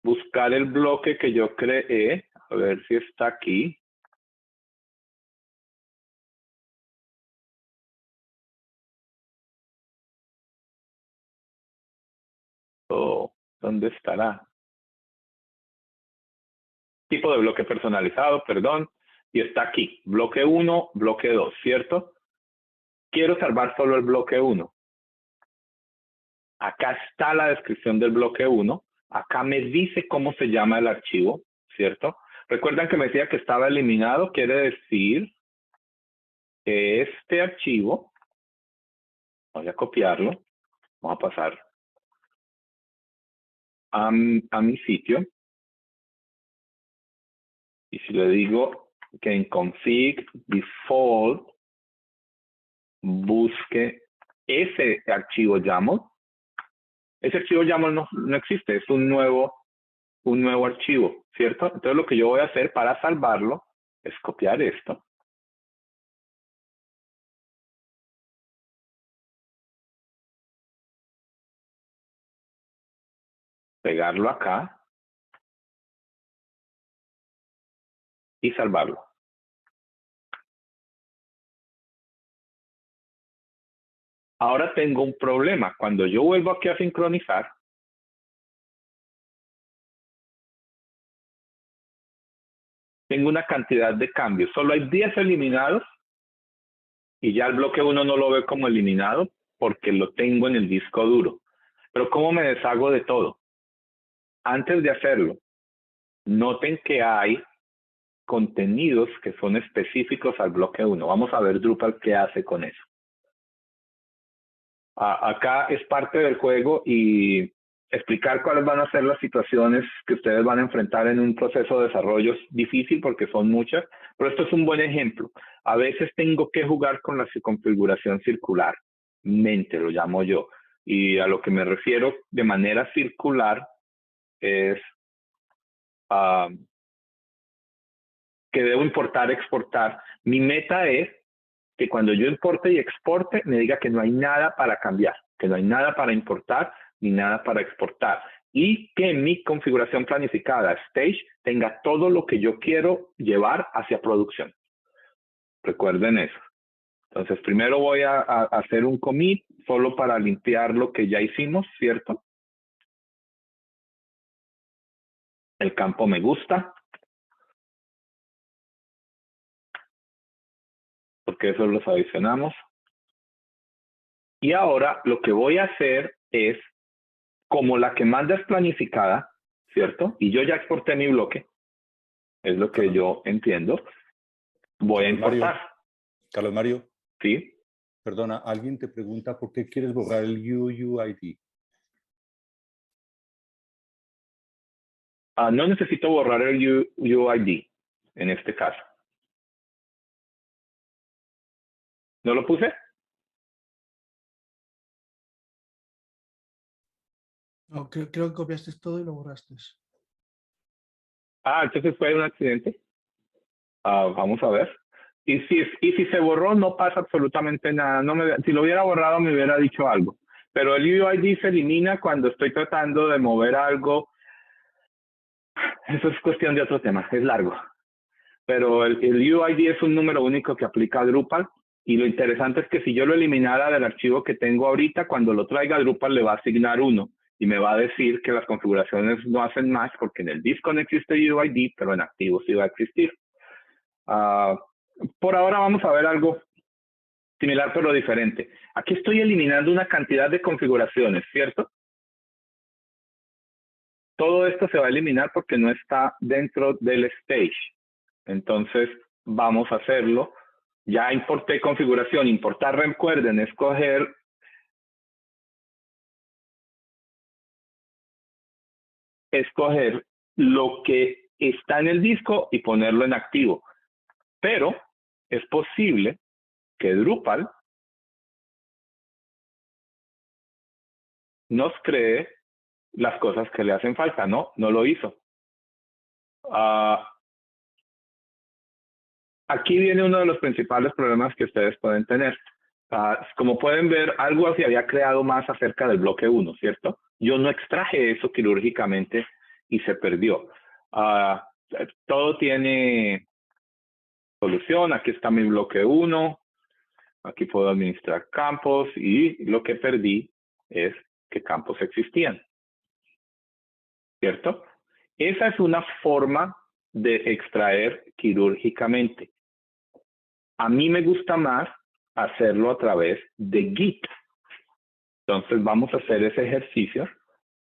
[SPEAKER 5] Buscar el bloque que yo creé, a ver si está aquí. Oh, ¿dónde estará? Tipo de bloque personalizado, perdón. Y está aquí, bloque 1, bloque 2, ¿cierto? Quiero salvar solo el bloque 1. Acá está la descripción del bloque 1. Acá me dice cómo se llama el archivo, ¿cierto? Recuerdan que me decía que estaba eliminado, quiere decir que este archivo, voy a copiarlo, vamos a pasar a mi sitio. Y si le digo que en config default busque ese archivo YAML, ese archivo YAML no existe, es un nuevo archivo, ¿cierto? Entonces lo que yo voy a hacer para salvarlo es copiar esto. Pegarlo acá. Y salvarlo. Ahora tengo un problema. Cuando yo vuelvo aquí a sincronizar, tengo una cantidad de cambios. Solo hay 10 eliminados y ya el bloque 1 no lo ve como eliminado porque lo tengo en el disco duro. Pero ¿cómo me deshago de todo? Antes de hacerlo, noten que hay contenidos que son específicos al bloque 1. Vamos a ver Drupal qué hace con eso. Acá es parte del juego y explicar cuáles van a ser las situaciones que ustedes van a enfrentar en un proceso de desarrollo es difícil porque son muchas, pero esto es un buen ejemplo. A veces tengo que jugar con la configuración circular, mente lo llamo yo, y a lo que me refiero de manera circular es que debo importar, exportar. Mi meta es que cuando yo importe y exporte me diga que no hay nada para cambiar, que no hay nada para importar ni nada para exportar y que mi configuración planificada stage tenga todo lo que yo quiero llevar hacia producción. Recuerden eso. Entonces primero voy a hacer un commit solo para limpiar lo que ya hicimos, ¿cierto? El campo me gusta. Porque eso los adicionamos. Y ahora lo que voy a hacer es, como la que manda es planificada, ¿cierto? Y yo ya exporté mi bloque, es lo que yo entiendo, voy a importar.
[SPEAKER 6] Carlos Mario.
[SPEAKER 5] Sí.
[SPEAKER 6] Perdona, alguien te pregunta por qué quieres borrar el UUID.
[SPEAKER 5] No necesito borrar el UUID en este caso. ¿No lo puse?
[SPEAKER 2] No, creo que copiaste todo y lo borraste.
[SPEAKER 5] Entonces fue un accidente. Vamos a ver. Y si se borró, no pasa absolutamente nada. Si lo hubiera borrado, me hubiera dicho algo. Pero el UUID se elimina cuando estoy tratando de mover algo Eso es cuestión de otro tema, es largo. Pero el UID es un número único que aplica a Drupal. Y lo interesante es que si yo lo eliminara del archivo que tengo ahorita, cuando lo traiga Drupal le va a asignar 1 y me va a decir que las configuraciones no hacen match porque en el disco no existe UID, pero en activo sí va a existir. Por ahora vamos a ver algo similar pero diferente. Aquí estoy eliminando una cantidad de configuraciones, ¿cierto? Todo esto se va a eliminar porque no está dentro del stage. Entonces vamos a hacerlo. Ya importé configuración. Importar, recuerden, escoger lo que está en el disco y ponerlo en activo. Pero es posible que Drupal nos cree las cosas que le hacen falta. No lo hizo. Aquí viene uno de los principales problemas que ustedes pueden tener. Como pueden ver, algo se había creado más acerca del bloque 1, ¿cierto? Yo no extraje eso quirúrgicamente y se perdió. Todo tiene solución. Aquí está mi bloque 1. Aquí puedo administrar campos y lo que perdí es que campos existían, ¿cierto? Esa es una forma de extraer quirúrgicamente. A mí me gusta más hacerlo a través de Git. Entonces vamos a hacer ese ejercicio.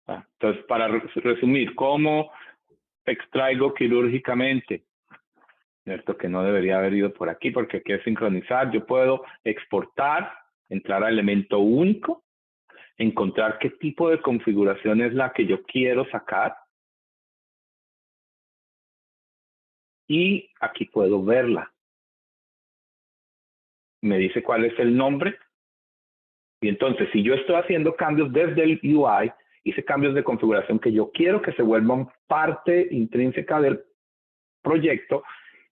[SPEAKER 5] Entonces, para resumir, ¿cómo extraigo quirúrgicamente? ¿Cierto? Que no debería haber ido por aquí porque hay que sincronizar. Yo puedo exportar, entrar a elemento único, encontrar qué tipo de configuración es la que yo quiero sacar. Y aquí puedo verla. Me dice cuál es el nombre. Y entonces, si yo estoy haciendo cambios desde el UI, hice cambios de configuración que yo quiero que se vuelvan parte intrínseca del proyecto,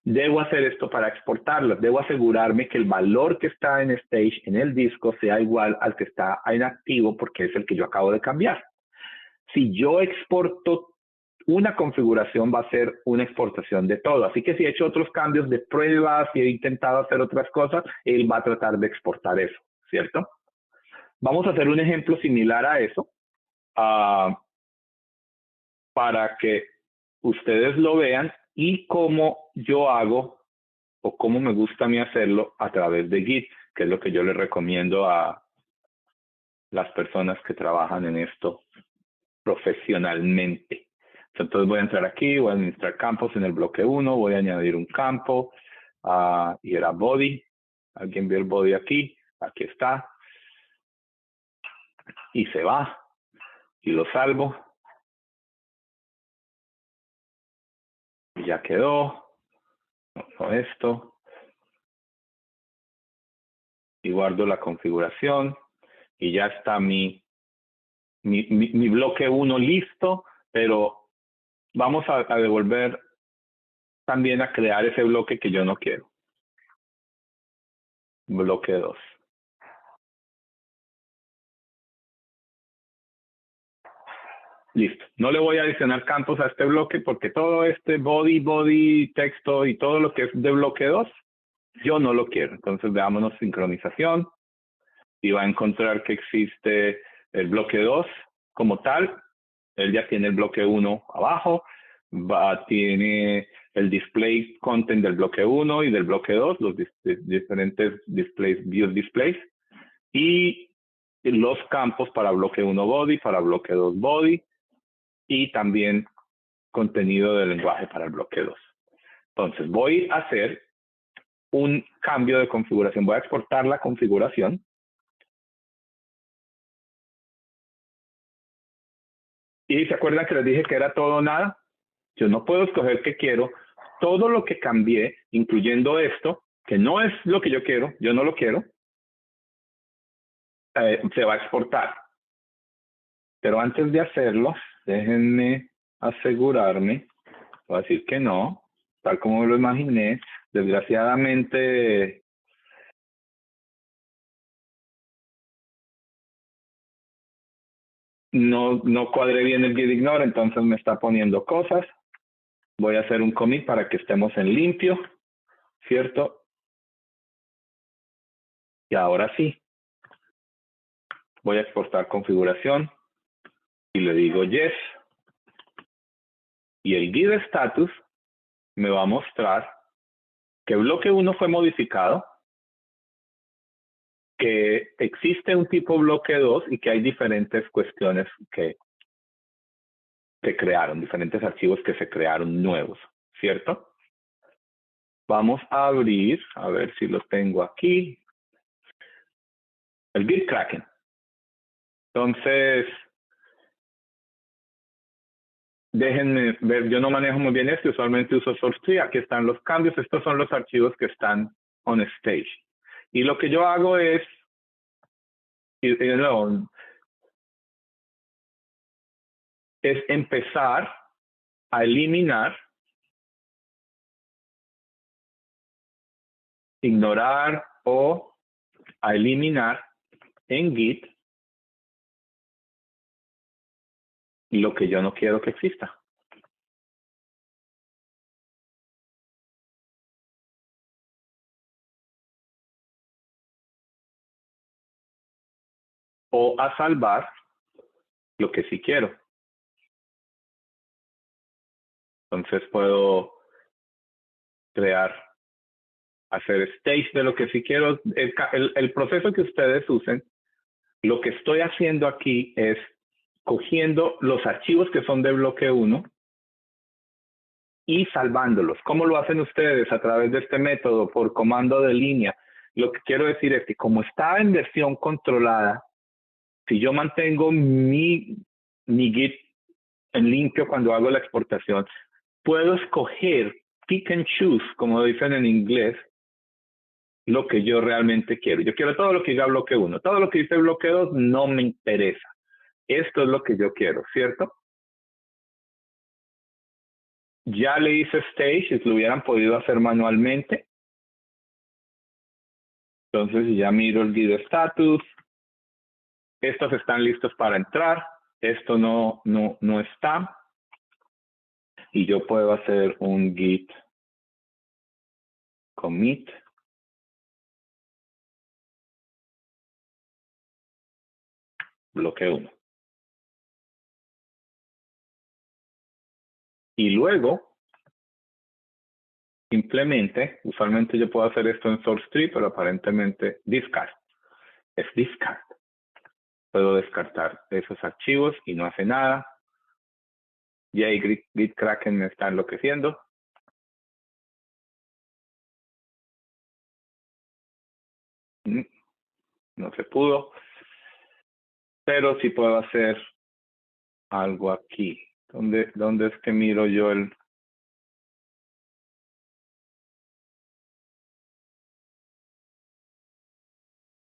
[SPEAKER 5] debo hacer esto para exportarlas. Debo asegurarme que el valor que está en Stage, en el disco, sea igual al que está en activo, porque es el que yo acabo de cambiar. Si yo exporto una configuración, va a ser una exportación de todo. Así que si he hecho otros cambios de pruebas, si he intentado hacer otras cosas, él va a tratar de exportar eso, ¿cierto? Vamos a hacer un ejemplo similar a eso para que ustedes lo vean y cómo yo hago o cómo me gusta a mí hacerlo a través de Git, que es lo que yo les recomiendo a las personas que trabajan en esto profesionalmente. Entonces voy a entrar aquí, voy a administrar campos en el bloque 1, voy a añadir un campo y era body. Alguien vio el body aquí, aquí está. Y se va y lo salvo. Y ya quedó. No esto. Y guardo la configuración. Y ya está mi bloque 1 listo, pero vamos a devolver también a crear ese bloque que yo no quiero. Bloque 2. Listo. No le voy a adicionar campos a este bloque porque todo este body, texto y todo lo que es de bloque 2, yo no lo quiero. Entonces veámonos sincronización y va a encontrar que existe el bloque 2 como tal. Él ya tiene el bloque 1 abajo. Tiene el display content del bloque 1 y del bloque 2, los diferentes displays, view displays. Y los campos para bloque 1 body, para bloque 2 body. Y también contenido de lenguaje para el bloque 2. Entonces voy a hacer un cambio de configuración. Voy a exportar la configuración. Y se acuerdan que les dije que era todo o nada. Yo no puedo escoger qué quiero. Todo lo que cambié, incluyendo esto, que no es lo que yo quiero, yo no lo quiero, se va a exportar. Pero antes de hacerlo, déjenme asegurarme, voy a decir que no, tal como lo imaginé. Desgraciadamente, no cuadré bien el git ignore, entonces me está poniendo cosas. Voy a hacer un commit para que estemos en limpio, ¿cierto? Y ahora sí. Voy a exportar configuración y le digo yes. Y el git status me va a mostrar que bloque 1 fue modificado, que existe un tipo bloque 2 y que hay diferentes cuestiones que crearon, diferentes archivos que se crearon nuevos, ¿cierto? Vamos a abrir, a ver si lo tengo aquí, el Git Kraken. Entonces, déjenme ver, yo no manejo muy bien esto, usualmente uso SourceTree, aquí están los cambios, estos son los archivos que están on stage. Y lo que yo hago es, y de nuevo, es empezar a eliminar, ignorar o a eliminar en Git lo que yo no quiero que exista. O a salvar lo que sí quiero. Entonces puedo crear, hacer stage de lo que sí quiero. El proceso que ustedes usen, lo que estoy haciendo aquí es cogiendo los archivos que son de bloque 1 y salvándolos. ¿Cómo lo hacen ustedes? A través de este método, por comando de línea. Lo que quiero decir es que como está en versión controlada, si yo mantengo mi Git en limpio cuando hago la exportación, puedo escoger, pick and choose, como dicen en inglés, lo que yo realmente quiero. Yo quiero todo lo que diga bloque 1. Todo lo que dice bloque 2 no me interesa. Esto es lo que yo quiero, ¿cierto? Ya le hice stage, si lo hubieran podido hacer manualmente. Entonces ya miro el git status. Estos están listos para entrar. Esto no está. Y yo puedo hacer un git commit. Bloque 1. Y luego, simplemente, usualmente yo puedo hacer esto en SourceTree, pero aparentemente discard. Es discard. Puedo descartar esos archivos y no hace nada. Y ahí Git Kraken me está enloqueciendo. No se pudo. Pero sí puedo hacer algo aquí. ¿Dónde es que miro yo el...?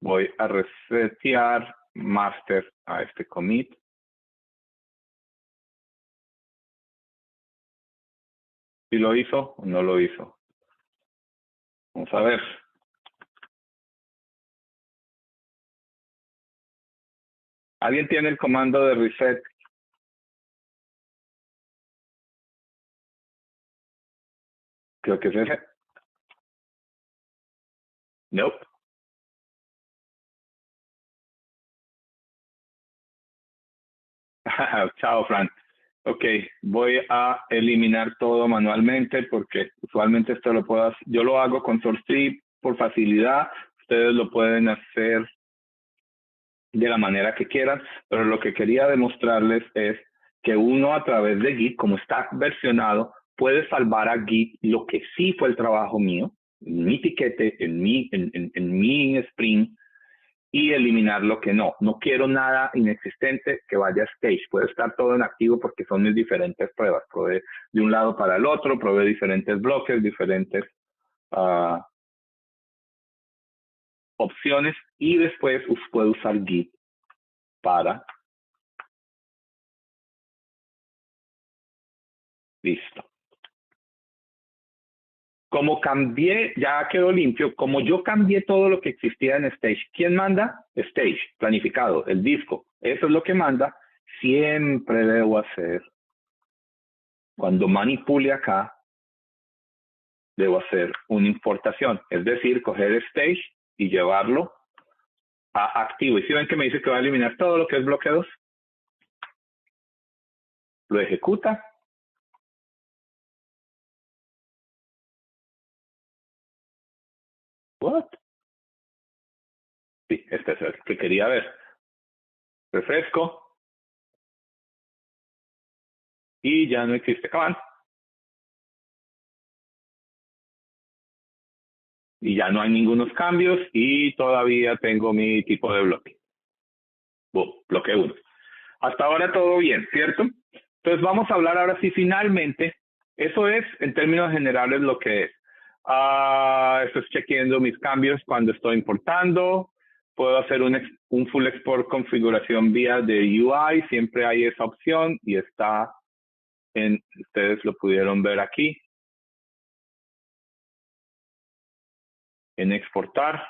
[SPEAKER 5] Voy a resetear master a este commit. ¿Sí lo hizo o no lo hizo? Vamos a ver. ¿Alguien tiene el comando de reset? Creo que es ese. Nope. Chao, Fran. Ok, voy a eliminar todo manualmente porque usualmente esto lo puedo hacer. Yo lo hago con SourceTree por facilidad. Ustedes lo pueden hacer de la manera que quieran, pero lo que quería demostrarles es que uno a través de Git, como está versionado, puede salvar a Git lo que sí fue el trabajo mío, en mi tiquete, en mi sprint, y eliminar lo que no. No quiero nada inexistente que vaya a stage. Puede estar todo en activo porque son mis diferentes pruebas. Probé de un lado para el otro, probé diferentes bloques, diferentes opciones y después puedo usar Git para... Listo. Como cambié, ya quedó limpio, como yo cambié todo lo que existía en Stage, ¿quién manda? Stage, planificado, el disco. Eso es lo que manda. Siempre debo hacer cuando manipule acá, debo hacer una importación, es decir, coger stage y llevarlo a activo. Y si ven que me dice que va a eliminar todo lo que es bloque 2, lo ejecuta. What? Sí, este es el que quería ver. Refresco. Y ya no existe command. Y ya no hay ningunos cambios y todavía tengo mi tipo de bloque. Bloque 1. Hasta ahora todo bien, ¿cierto? Entonces vamos a hablar ahora sí finalmente. Eso es, en términos generales, lo que es. Estoy chequeando mis cambios cuando estoy importando. Puedo hacer un full export configuración vía de UI. Siempre hay esa opción y está en, ustedes lo pudieron ver aquí. En exportar,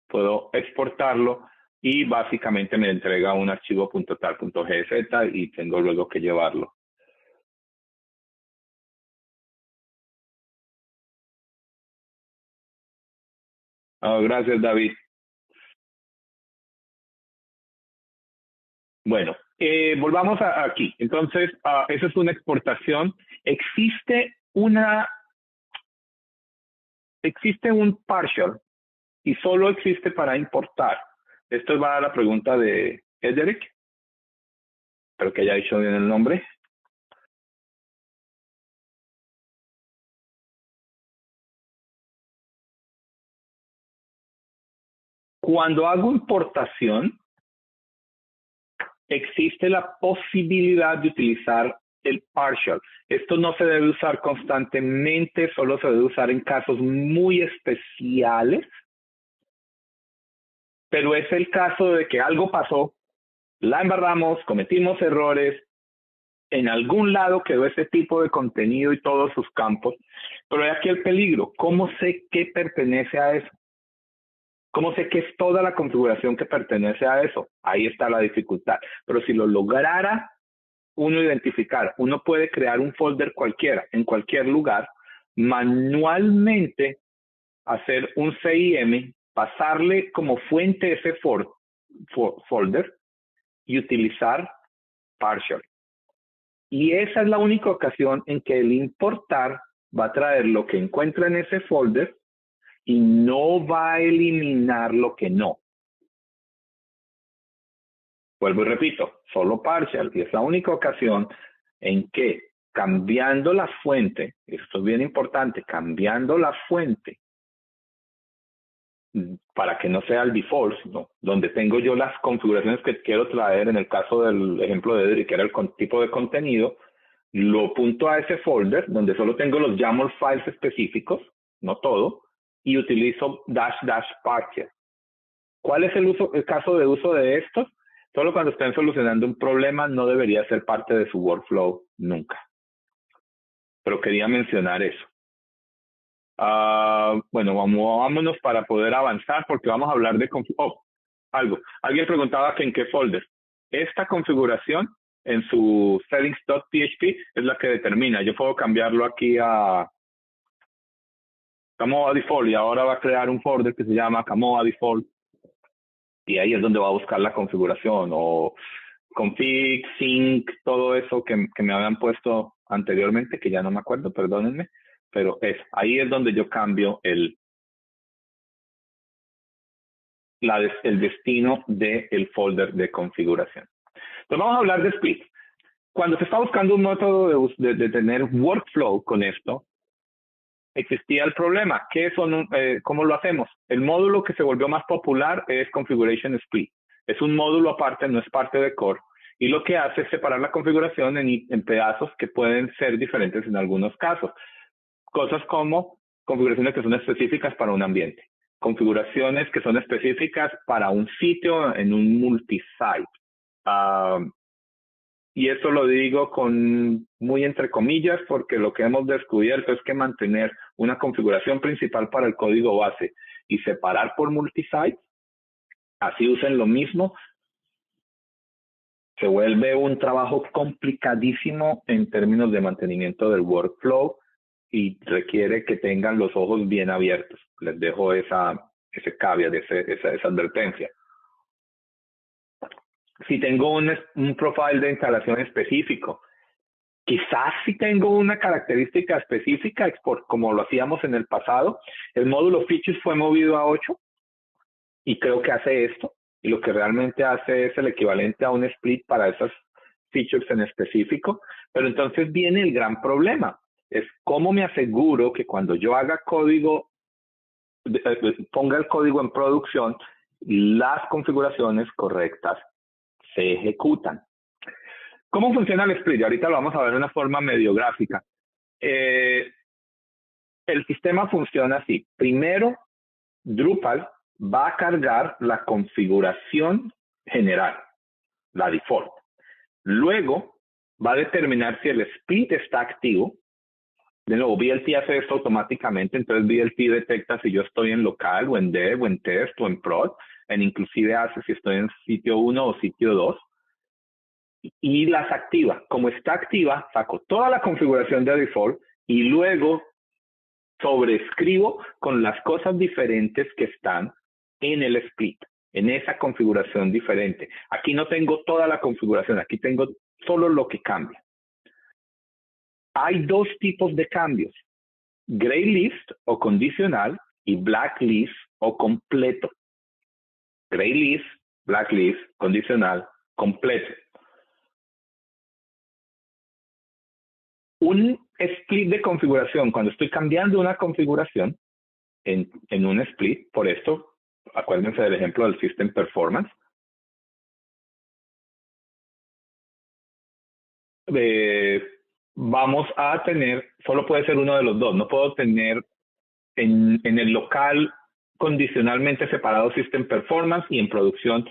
[SPEAKER 5] puedo exportarlo y básicamente me entrega un archivo .tal.gz y tengo luego que llevarlo. Gracias, David. Bueno, volvamos aquí. Entonces, eso es una exportación. Existe un partial y solo existe para importar. Esto va a la pregunta de Ederic. Espero que haya dicho bien el nombre. Cuando hago importación, existe la posibilidad de utilizar el partial. Esto no se debe usar constantemente, solo se debe usar en casos muy especiales. Pero es el caso de que algo pasó, la embarramos, cometimos errores, en algún lado quedó ese tipo de contenido y todos sus campos. Pero hay aquí el peligro. ¿Cómo sé qué pertenece a eso? ¿Cómo sé que es toda la configuración que pertenece a eso? Ahí está la dificultad. Pero si lo lograra uno identificar, uno puede crear un folder cualquiera, en cualquier lugar, manualmente hacer un CIM, pasarle como fuente ese folder y utilizar partial. Y esa es la única ocasión en que el importar va a traer lo que encuentra en ese folder y no va a eliminar lo que no. Vuelvo y repito, solo partial. Y es la única ocasión en que cambiando la fuente, esto es bien importante, cambiando la fuente para que no sea el default, ¿no? Donde tengo yo las configuraciones que quiero traer, en el caso del ejemplo de Edric, que era el tipo de contenido, lo punto a ese folder donde solo tengo los YAML files específicos, no todo, y utilizo --partial. ¿Cuál es el caso de uso de estos? Solo cuando estén solucionando un problema, no debería ser parte de su workflow nunca. Pero quería mencionar eso. Bueno, vámonos para poder avanzar porque vamos a hablar de algo. Alguien preguntaba que en qué folder. Esta configuración en su settings.php es la que determina. Yo puedo cambiarlo aquí a Camoa Default y ahora va a crear un folder que se llama Camoa Default. Y ahí es donde va a buscar la configuración o config, sync, todo eso que me habían puesto anteriormente, que ya no me acuerdo, perdónenme. Pero ahí es donde yo cambio el destino del folder de configuración. Entonces vamos a hablar de split. Cuando se está buscando un método de tener workflow con esto, existía el problema. ¿Cómo lo hacemos? El módulo que se volvió más popular es Configuration Split. Es un módulo aparte, no es parte de core. Y lo que hace es separar la configuración en pedazos que pueden ser diferentes en algunos casos. Cosas como configuraciones que son específicas para un ambiente. Configuraciones que son específicas para un sitio en un multisite. Y esto lo digo con muy entre comillas porque lo que hemos descubierto es que mantener una configuración principal para el código base y separar por multisite, así usen lo mismo, se vuelve un trabajo complicadísimo en términos de mantenimiento del workflow y requiere que tengan los ojos bien abiertos. Les dejo ese caveat, esa advertencia. Si tengo un profile de instalación específico, quizás si tengo una característica específica, como lo hacíamos en el pasado, el módulo features fue movido a 8 y creo que hace esto. Y lo que realmente hace es el equivalente a un split para esas features en específico. Pero entonces viene el gran problema. Es cómo me aseguro que cuando yo haga código, ponga el código en producción, las configuraciones correctas se ejecutan. ¿Cómo funciona el split? Ahorita lo vamos a ver de una forma medio gráfica. El sistema funciona así. Primero, Drupal va a cargar la configuración general, la default. Luego va a determinar si el split está activo. De nuevo, VLT hace esto automáticamente, entonces VLT detecta si yo estoy en local, o en dev, o en test, o en prod, inclusive hace si estoy en sitio 1 o sitio 2, y las activa. Como está activa, saco toda la configuración de default, y luego sobrescribo con las cosas diferentes que están en el split, en esa configuración diferente. Aquí no tengo toda la configuración, aquí tengo solo lo que cambia. Hay dos tipos de cambios: gray list o condicional y black list o completo. Gray list, black list, condicional, completo. Un split de configuración, cuando estoy cambiando una configuración en un split, por esto, acuérdense del ejemplo del System Performance. Vamos a tener, solo puede ser uno de los dos. No puedo tener en el local condicionalmente separado System Performance y en producción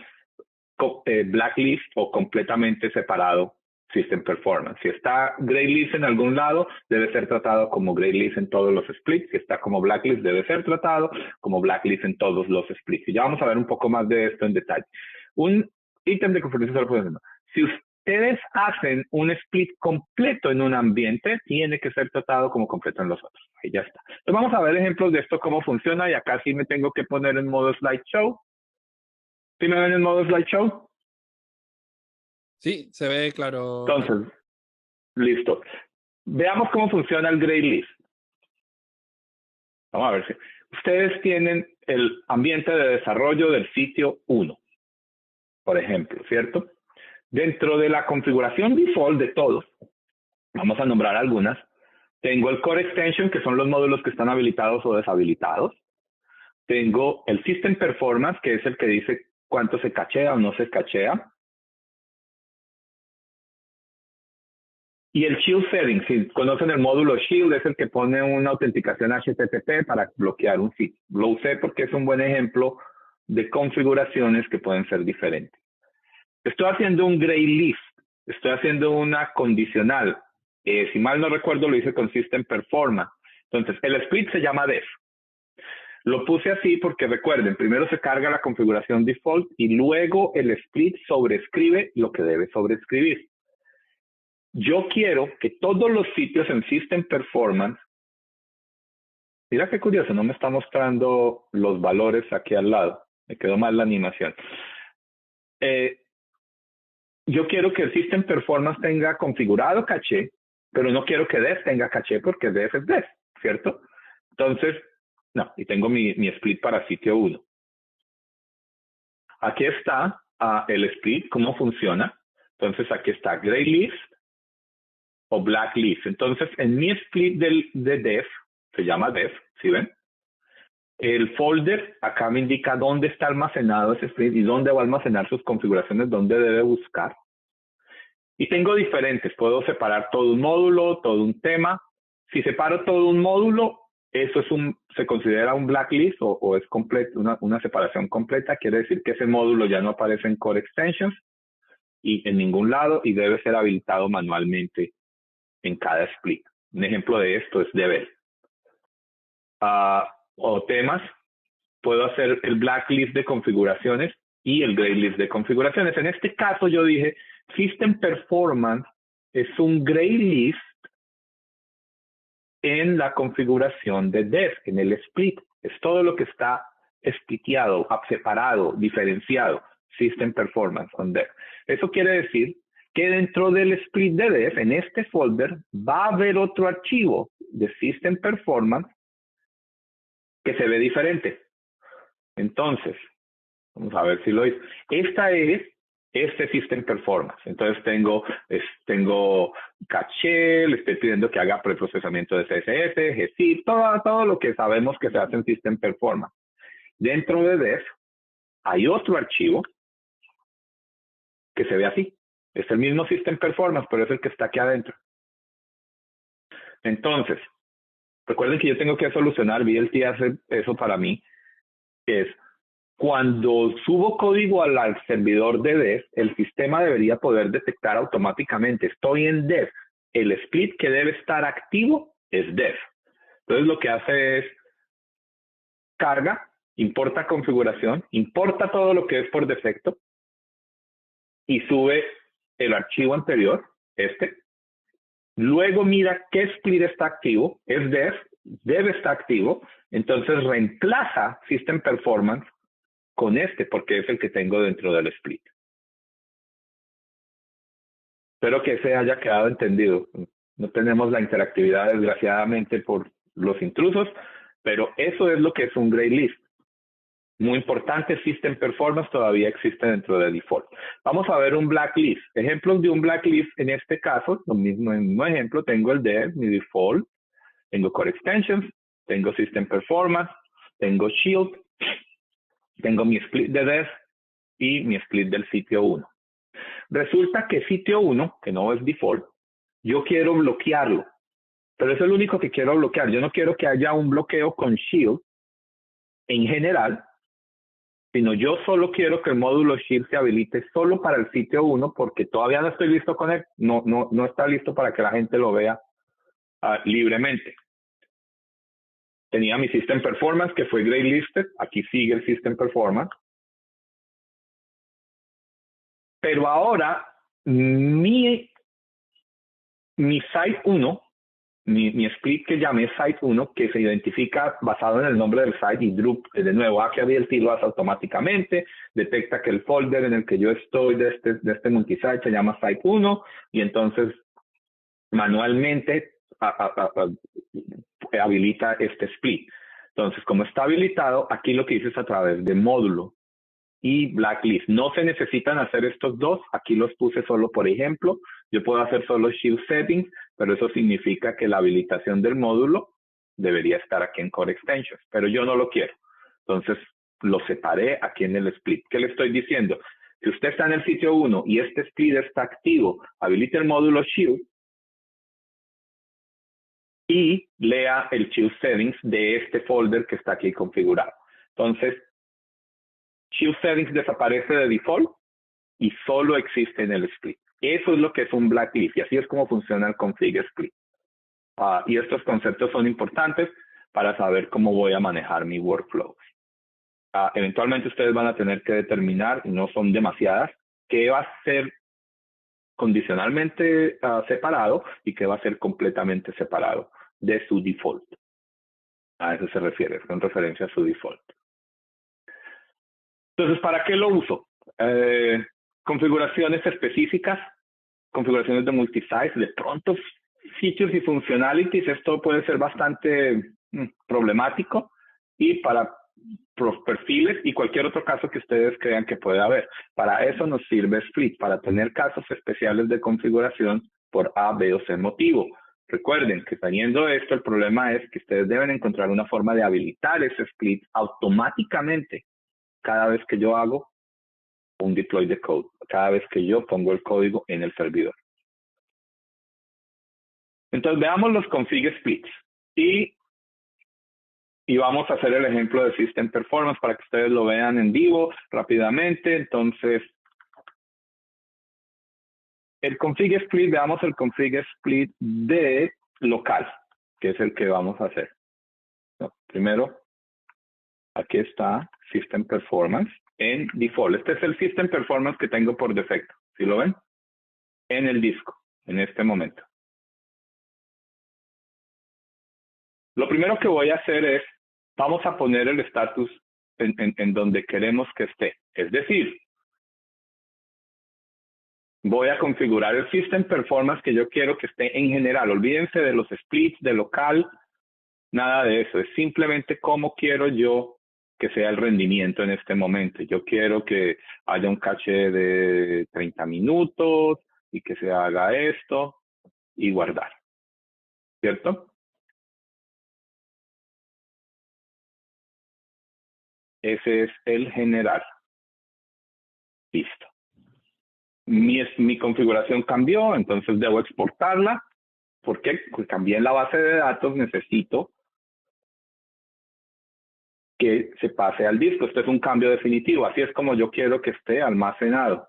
[SPEAKER 5] blacklist o completamente separado System Performance. Si está graylist en algún lado, debe ser tratado como graylist en todos los splits. Si está como blacklist, debe ser tratado como blacklist en todos los splits. Y ya vamos a ver un poco más de esto en detalle. Un ítem de configuración solo puede ser. Si ustedes hacen un split completo en un ambiente, tiene que ser tratado como completo en los otros. Ahí ya está. Entonces vamos a ver ejemplos de esto, cómo funciona. Y acá sí me tengo que poner en modo slideshow. ¿Sí me ven en modo slideshow?
[SPEAKER 1] Sí, se ve claro.
[SPEAKER 5] Entonces, listo. Veamos cómo funciona el gray list. Vamos a ver si ustedes tienen el ambiente de desarrollo del sitio 1, por ejemplo, ¿cierto? Dentro de la configuración default de todos, vamos a nombrar algunas. Tengo el core extension, que son los módulos que están habilitados o deshabilitados. Tengo el system performance, que es el que dice cuánto se cachea o no se cachea. Y el shield setting, si conocen el módulo shield, es el que pone una autenticación HTTP para bloquear un sitio. Lo usé porque es un buen ejemplo de configuraciones que pueden ser diferentes. Estoy haciendo un gray list, estoy haciendo una condicional. Si mal no recuerdo, lo hice con System Performance. Entonces, el split se llama def. Lo puse así porque recuerden, primero se carga la configuración default y luego el split sobrescribe lo que debe sobrescribir. Yo quiero que todos los sitios en System Performance, mira qué curioso, no me está mostrando los valores aquí al lado, me quedó mal la animación. Yo quiero que el System Performance tenga configurado caché, pero no quiero que def tenga caché porque def es def, ¿cierto? Entonces, no, y tengo mi split para sitio 1. Aquí está el split, cómo funciona. Entonces, aquí está gray list o black list. Entonces, en mi split de def, se llama def, ¿sí ven? El folder acá me indica dónde está almacenado ese split y dónde va a almacenar sus configuraciones, dónde debe buscar. Y tengo diferentes, puedo separar todo un módulo, todo un tema. Si separo todo un módulo, eso se considera un blacklist o es completo, una separación completa. Quiere decir que ese módulo ya no aparece en Core Extensions y en ningún lado y debe ser habilitado manualmente en cada split. Un ejemplo de esto es Devel. O temas, puedo hacer el blacklist de configuraciones y el graylist de configuraciones. En este caso yo dije System Performance es un gray list en la configuración de dev, en el split. Es todo lo que está spliteado, separado, diferenciado. System Performance on dev. Eso quiere decir que dentro del split de dev, en este folder, va a haber otro archivo de System Performance que se ve diferente. Entonces, vamos a ver si lo hice. Esta es este System Performance. Entonces tengo caché, le estoy pidiendo que haga preprocesamiento de CSS, GZIP, todo lo que sabemos que se hace en System Performance. Dentro de dev hay otro archivo que se ve así. Es el mismo System Performance, pero es el que está aquí adentro. Entonces, recuerden que yo tengo que solucionar, VLT hace eso para mí, es cuando subo código al servidor de dev, el sistema debería poder detectar automáticamente, estoy en dev, el split que debe estar activo es dev. Entonces lo que hace es carga, importa configuración, importa todo lo que es por defecto y sube el archivo anterior, luego mira qué split está activo, es dev está activo, entonces reemplaza System Performance con porque es el que tengo dentro del split. Espero que se haya quedado entendido. No tenemos la interactividad, desgraciadamente, por los intrusos, pero eso es lo que es un gray list. Muy importante, System Performance todavía existe dentro de default. Vamos a ver un blacklist. Ejemplos de un blacklist en este caso, el mismo ejemplo, tengo el dev, mi default, tengo Core Extensions, tengo System Performance, tengo Shield, tengo mi split de dev y mi split del sitio 1. Resulta que sitio 1, que no es default, yo quiero bloquearlo. Pero es el único que quiero bloquear. Yo no quiero que haya un bloqueo con Shield en general, sino yo solo quiero que el módulo Shield se habilite solo para el sitio 1 porque todavía no estoy listo con él. No está listo para que la gente lo vea libremente. Tenía mi System Performance que fue gray listed. Aquí sigue el System Performance. Pero ahora mi Site 1, mi split que llamé Site 1, que se identifica basado en el nombre del site y Drup, de nuevo, aquí VLT lo hace automáticamente, detecta que el folder en el que yo estoy de este multisite se llama Site 1 y entonces manualmente habilita este split. Entonces, como está habilitado, aquí lo que hice es a través de módulo y blacklist. No se necesitan hacer estos dos, aquí los puse solo por ejemplo. Yo puedo hacer solo Shield Settings, pero eso significa que la habilitación del módulo debería estar aquí en Core Extensions, pero yo no lo quiero. Entonces, lo separé aquí en el split. ¿Qué le estoy diciendo? Si usted está en el sitio 1 y este split está activo, habilite el módulo Shield y lea el Shield Settings de este folder que está aquí configurado. Entonces, Shield Settings desaparece de default y solo existe en el split. Eso es lo que es un blacklist y así es como funciona el config split. Y estos conceptos son importantes para saber cómo voy a manejar mi workflow. Eventualmente ustedes van a tener que determinar, y no son demasiadas, qué va a ser condicionalmente separado y qué va a ser completamente separado de su default. A eso se refiere, con referencia a su default. Entonces, ¿para qué lo uso? Configuraciones específicas, configuraciones de multisite, de pronto features y functionalities, esto puede ser bastante problemático, y para perfiles y cualquier otro caso que ustedes crean que puede haber. Para eso nos sirve Split, para tener casos especiales de configuración por A, B o C motivo. Recuerden que teniendo esto, el problema es que ustedes deben encontrar una forma de habilitar ese Split automáticamente cada vez que yo hago un deploy de code, cada vez que yo pongo el código en el servidor. Entonces veamos los config splits y vamos a hacer el ejemplo de System Performance para que ustedes lo vean en vivo rápidamente. Entonces, el config split, veamos el config split de local, que es el que vamos a hacer. No, primero, aquí está System Performance en default. Este es el System Performance que tengo por defecto. ¿Sí lo ven? en el disco, en este momento. Lo primero que voy a hacer es, vamos a poner el estatus en donde queremos que esté. Es decir, voy a configurar el System Performance que yo quiero que esté en general. Olvídense de los splits, de local, nada de eso. Es simplemente cómo quiero yo que sea el rendimiento en este momento. Yo quiero que haya un caché de 30 minutos y que se haga esto y guardar. ¿Cierto? Ese es el general. Listo. Mi configuración cambió, entonces debo exportarla. ¿Por qué? Porque cambié en la base de datos, necesito que se pase al disco. Este es un cambio definitivo. Así es como yo quiero que esté almacenado.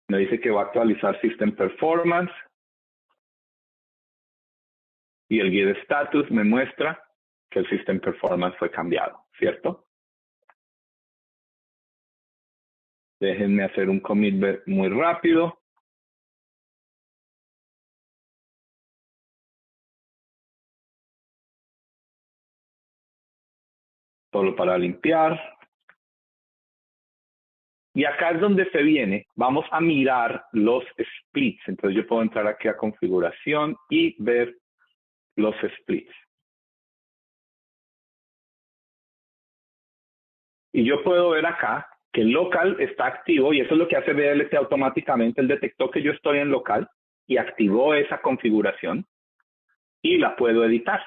[SPEAKER 5] Me dice que va a actualizar System Performance. Y el Git Status me muestra que el System Performance fue cambiado, ¿cierto? Déjenme hacer un commit muy rápido. Solo para limpiar. Y acá es donde se viene. Vamos a mirar los splits. Entonces yo puedo entrar aquí a configuración y ver los splits. Y yo puedo ver acá que el local está activo y eso es lo que hace VLC automáticamente. Él detectó que yo estoy en local y activó esa configuración y la puedo editar.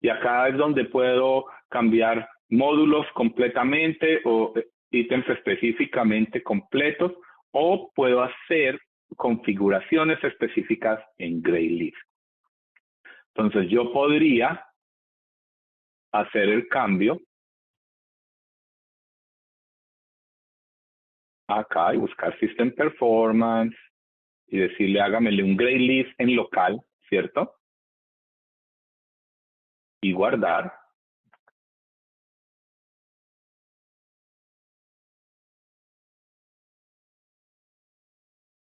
[SPEAKER 5] Y acá es donde puedo cambiar módulos completamente o ítems específicamente completos o puedo hacer configuraciones específicas en Greyleaf. Entonces yo podría hacer el cambio acá y buscar System Performance y decirle hágamele un Greyleaf en local, ¿cierto? Y guardar.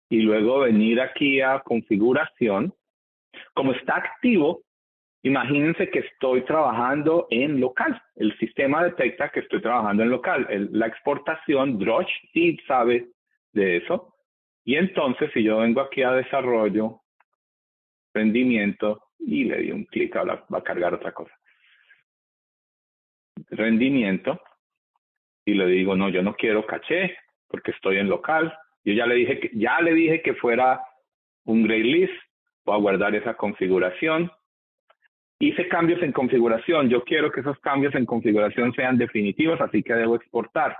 [SPEAKER 5] Y luego venir aquí a configuración. Como está activo, imagínense que estoy trabajando en local. El sistema detecta que estoy trabajando en local. La exportación, Drush sí sabe de eso. Y entonces, si yo vengo aquí a desarrollo, rendimiento, y le di un clic, ahora va a cargar otra cosa. Rendimiento, y le digo, no, yo no quiero caché, porque estoy en local. Yo ya le dije que fuera un Greyleaf. Voy a guardar esa configuración. Hice cambios en configuración. Yo quiero que esos cambios en configuración sean definitivos, así que debo exportar.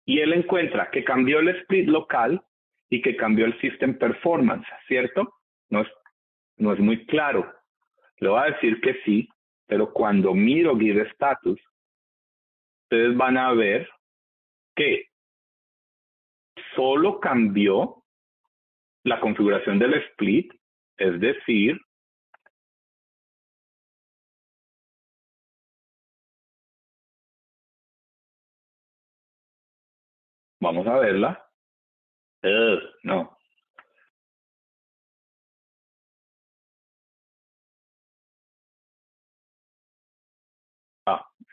[SPEAKER 5] Y él encuentra que cambió el split local y que cambió el System Performance, ¿cierto? No es muy claro. Le voy a decir que sí, pero cuando miro Git Status, ustedes van a ver que solo cambió la configuración del split, es decir, vamos a verla. No.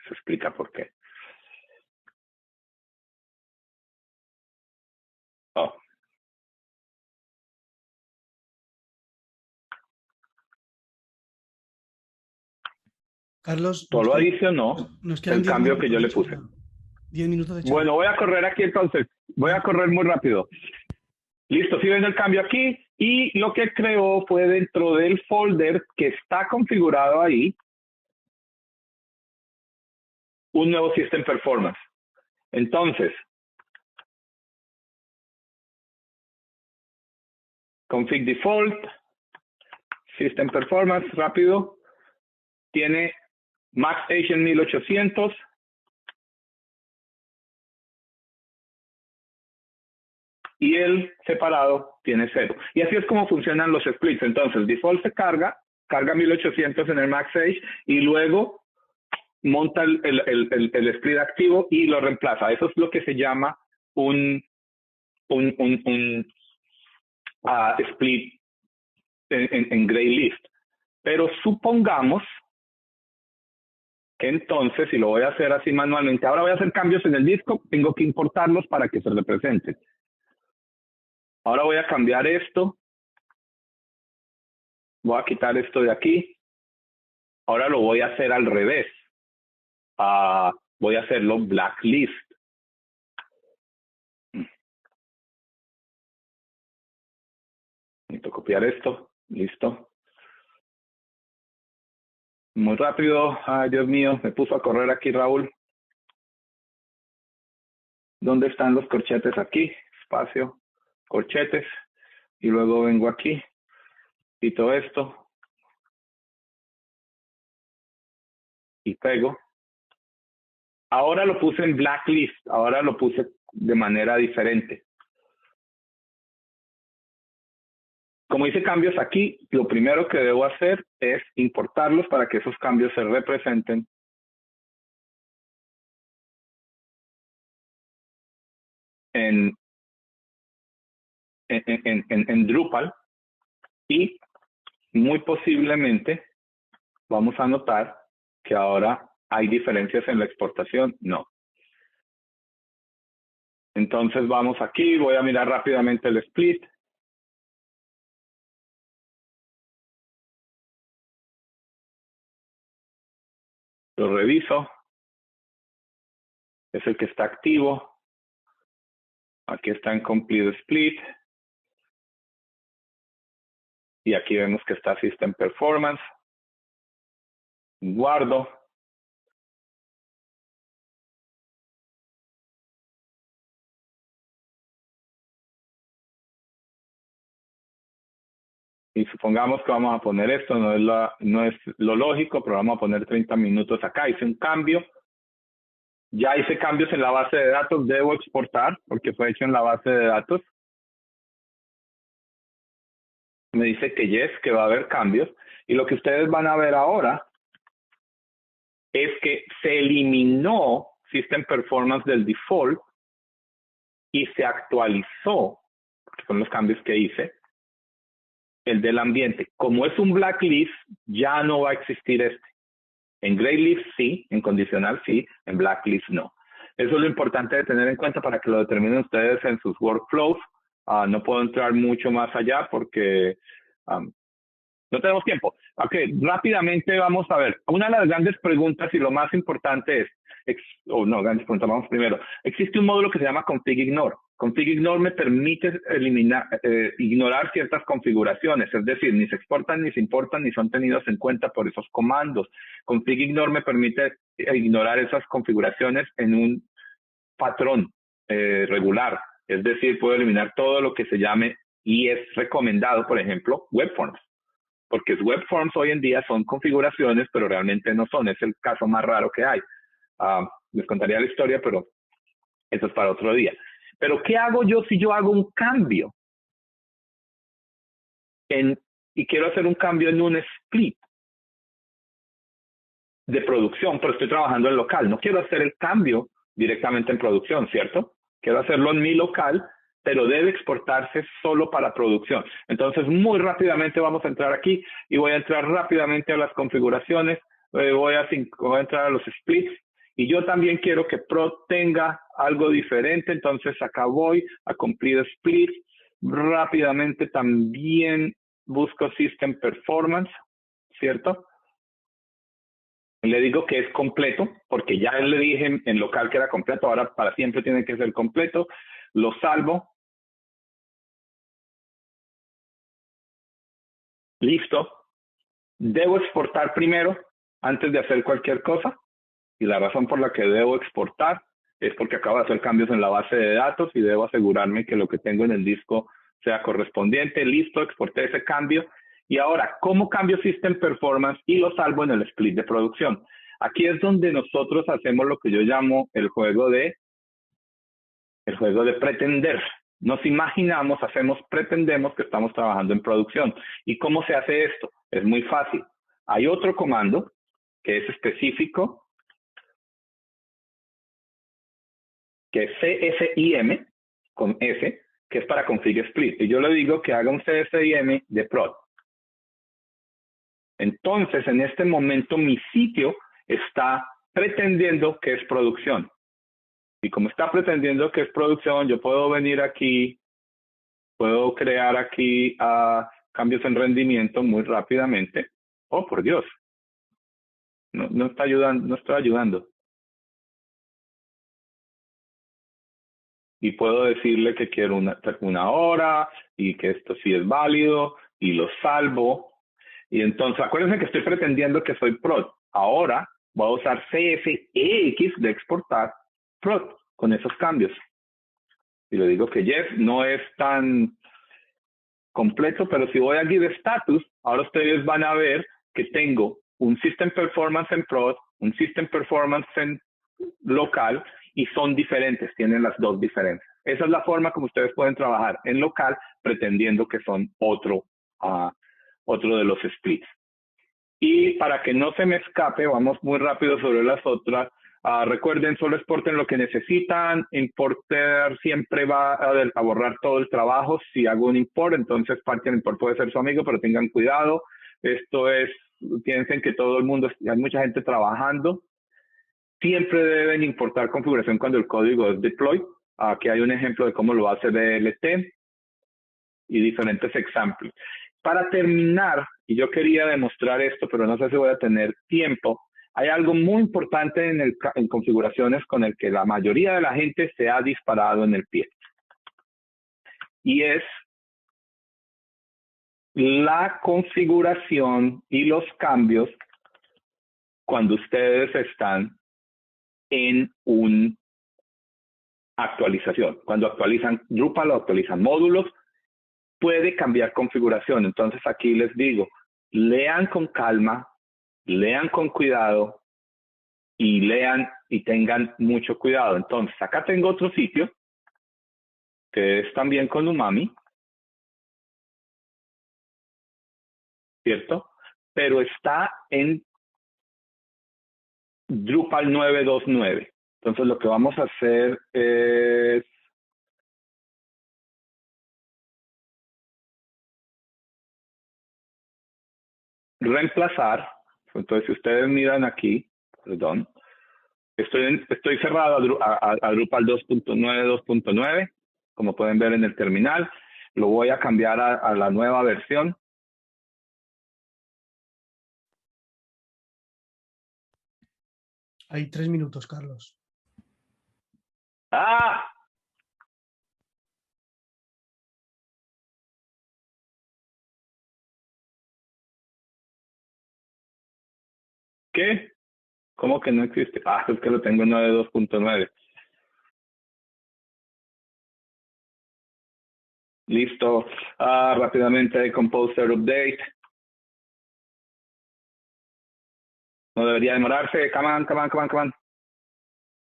[SPEAKER 5] Eso explica por qué.
[SPEAKER 2] Carlos,
[SPEAKER 5] Solo adicionó el cambio que yo le puse.
[SPEAKER 2] 10 minutos de charla.
[SPEAKER 5] Bueno, voy a correr aquí entonces. Voy a correr muy rápido. Listo, si ven el cambio aquí. Y lo que creó fue dentro del folder que está configurado ahí, un nuevo System Performance. Entonces, config default, System Performance, rápido, tiene Max Age en 1800. Y el separado tiene 0. Y así es como funcionan los splits. Entonces, default se carga 1800 en el Max Age y luego monta el split activo y lo reemplaza. Eso es lo que se llama un split en gray list. Pero supongamos que entonces, si lo voy a hacer así manualmente, ahora voy a hacer cambios en el disco, tengo que importarlos para que se representen. Ahora voy a cambiar esto. Voy a quitar esto de aquí. Ahora lo voy a hacer al revés. Voy a hacerlo blacklist. Necesito copiar esto. Listo. Muy rápido. Ay, Dios mío, me puso a correr aquí, Raúl. ¿Dónde están los corchetes? Aquí. Espacio. Corchetes. Y luego vengo aquí. Quito esto. Y pego. Ahora lo puse en blacklist. Ahora lo puse de manera diferente. Como hice cambios aquí, lo primero que debo hacer es importarlos para que esos cambios se representen en Drupal, y muy posiblemente vamos a notar que ahora hay diferencias en la exportación. No. Entonces vamos aquí, voy a mirar rápidamente el split. Lo reviso. Es el que está activo. Aquí está en Complete Split. Y aquí vemos que está System Performance. Guardo. Y supongamos que vamos a poner esto, no es lo lógico, pero vamos a poner 30 minutos acá. Hice un cambio. Ya hice cambios en la base de datos, debo exportar porque fue hecho en la base de datos. Me dice que yes, que va a haber cambios. Y lo que ustedes van a ver ahora es que se eliminó System Performance del default y se actualizó, que son los cambios que hice, el del ambiente. Como es un blacklist, ya no va a existir este. En graylist sí, en condicional sí, en blacklist no. Eso es lo importante de tener en cuenta para que lo determinen ustedes en sus workflows. No puedo entrar mucho más allá porque no tenemos tiempo. Ok, rápidamente vamos a ver. Una de las grandes preguntas y lo más importante es, grandes preguntas, vamos primero. Existe un módulo que se llama config ignore. Config ignore me permite ignorar ciertas configuraciones, es decir, ni se exportan, ni se importan, ni son tenidos en cuenta por esos comandos. Config ignore me permite ignorar esas configuraciones en un patrón regular, es decir, puedo eliminar todo lo que se llame y es recomendado, por ejemplo, webforms. Porque webforms hoy en día son configuraciones, pero realmente no son. Es el caso más raro que hay. Les contaría la historia, pero eso es para otro día. Pero ¿qué hago yo si yo hago un cambio? Y quiero hacer un cambio en un split de producción, pero estoy trabajando en local. No quiero hacer el cambio directamente en producción, ¿cierto? Quiero hacerlo en mi local, pero debe exportarse solo para producción. Entonces, muy rápidamente vamos a entrar aquí y voy a entrar rápidamente a las configuraciones. Voy a entrar a los splits. Y yo también quiero que Pro tenga algo diferente. Entonces, acá voy a Complete Split. Rápidamente también busco System Performance, ¿cierto? Le digo que es completo, porque ya le dije en local que era completo. Ahora para siempre tiene que ser completo. Lo salvo. Listo. Debo exportar primero antes de hacer cualquier cosa. Y la razón por la que debo exportar es porque acabo de hacer cambios en la base de datos y debo asegurarme que lo que tengo en el disco sea correspondiente. Listo, exporté ese cambio. Y ahora, ¿cómo cambio System Performance y lo salvo en el split de producción? Aquí es donde nosotros hacemos lo que yo llamo el juego de pretender. Nos imaginamos, pretendemos que estamos trabajando en producción. ¿Y cómo se hace esto? Es muy fácil. Hay otro comando que es específico que es CSIM con S, que es para config split. Y yo le digo que haga un CSIM de prod. Entonces, en este momento, mi sitio está pretendiendo que es producción. Y como está pretendiendo que es producción, yo puedo venir aquí, puedo crear aquí cambios en rendimiento muy rápidamente. Oh, por Dios. No está ayudando, no estoy ayudando. Y puedo decirle que quiero una hora y que esto sí es válido y lo salvo. Y entonces, acuérdense que estoy pretendiendo que soy prod. Ahora voy a usar CSEX de exportar prod con esos cambios. Y le digo que yes, no es tan completo, pero si voy a Give Status, ahora ustedes van a ver que tengo un System Performance en prod, un System Performance en local, y son diferentes, tienen las dos diferencias. Esa es la forma como ustedes pueden trabajar en local, pretendiendo que son otro de los splits. Y para que no se me escape, vamos muy rápido sobre las otras. Recuerden, solo exporten lo que necesitan. Importer siempre va a borrar todo el trabajo. Si hago un import, entonces parte del import puede ser su amigo, pero tengan cuidado. Esto es, piensen que todo el mundo, hay mucha gente trabajando. Siempre deben importar configuración cuando el código es deploy. Aquí hay un ejemplo de cómo lo hace DLT y diferentes examples. Para terminar, y yo quería demostrar esto, pero no sé si voy a tener tiempo, hay algo muy importante en configuraciones con el que la mayoría de la gente se ha disparado en el pie. Y es la configuración y los cambios cuando ustedes están en una actualización. Cuando actualizan Drupal o actualizan módulos, puede cambiar configuración. Entonces aquí les digo, lean con calma, lean con cuidado y lean y tengan mucho cuidado. Entonces acá tengo otro sitio que es también con Umami, ¿cierto? Pero está en Drupal 9.2.9. Entonces lo que vamos a hacer es reemplazar. Entonces si ustedes miran aquí, perdón, estoy cerrado a Drupal 2.9, como pueden ver en el terminal. Lo voy a cambiar a la nueva versión.
[SPEAKER 2] Hay 3 minutos, Carlos.
[SPEAKER 5] ¡Ah! ¿Qué? ¿Cómo que no existe? Es que lo tengo en 9.2.9. Listo. Rápidamente, Composer Update. No debería demorarse. Come on.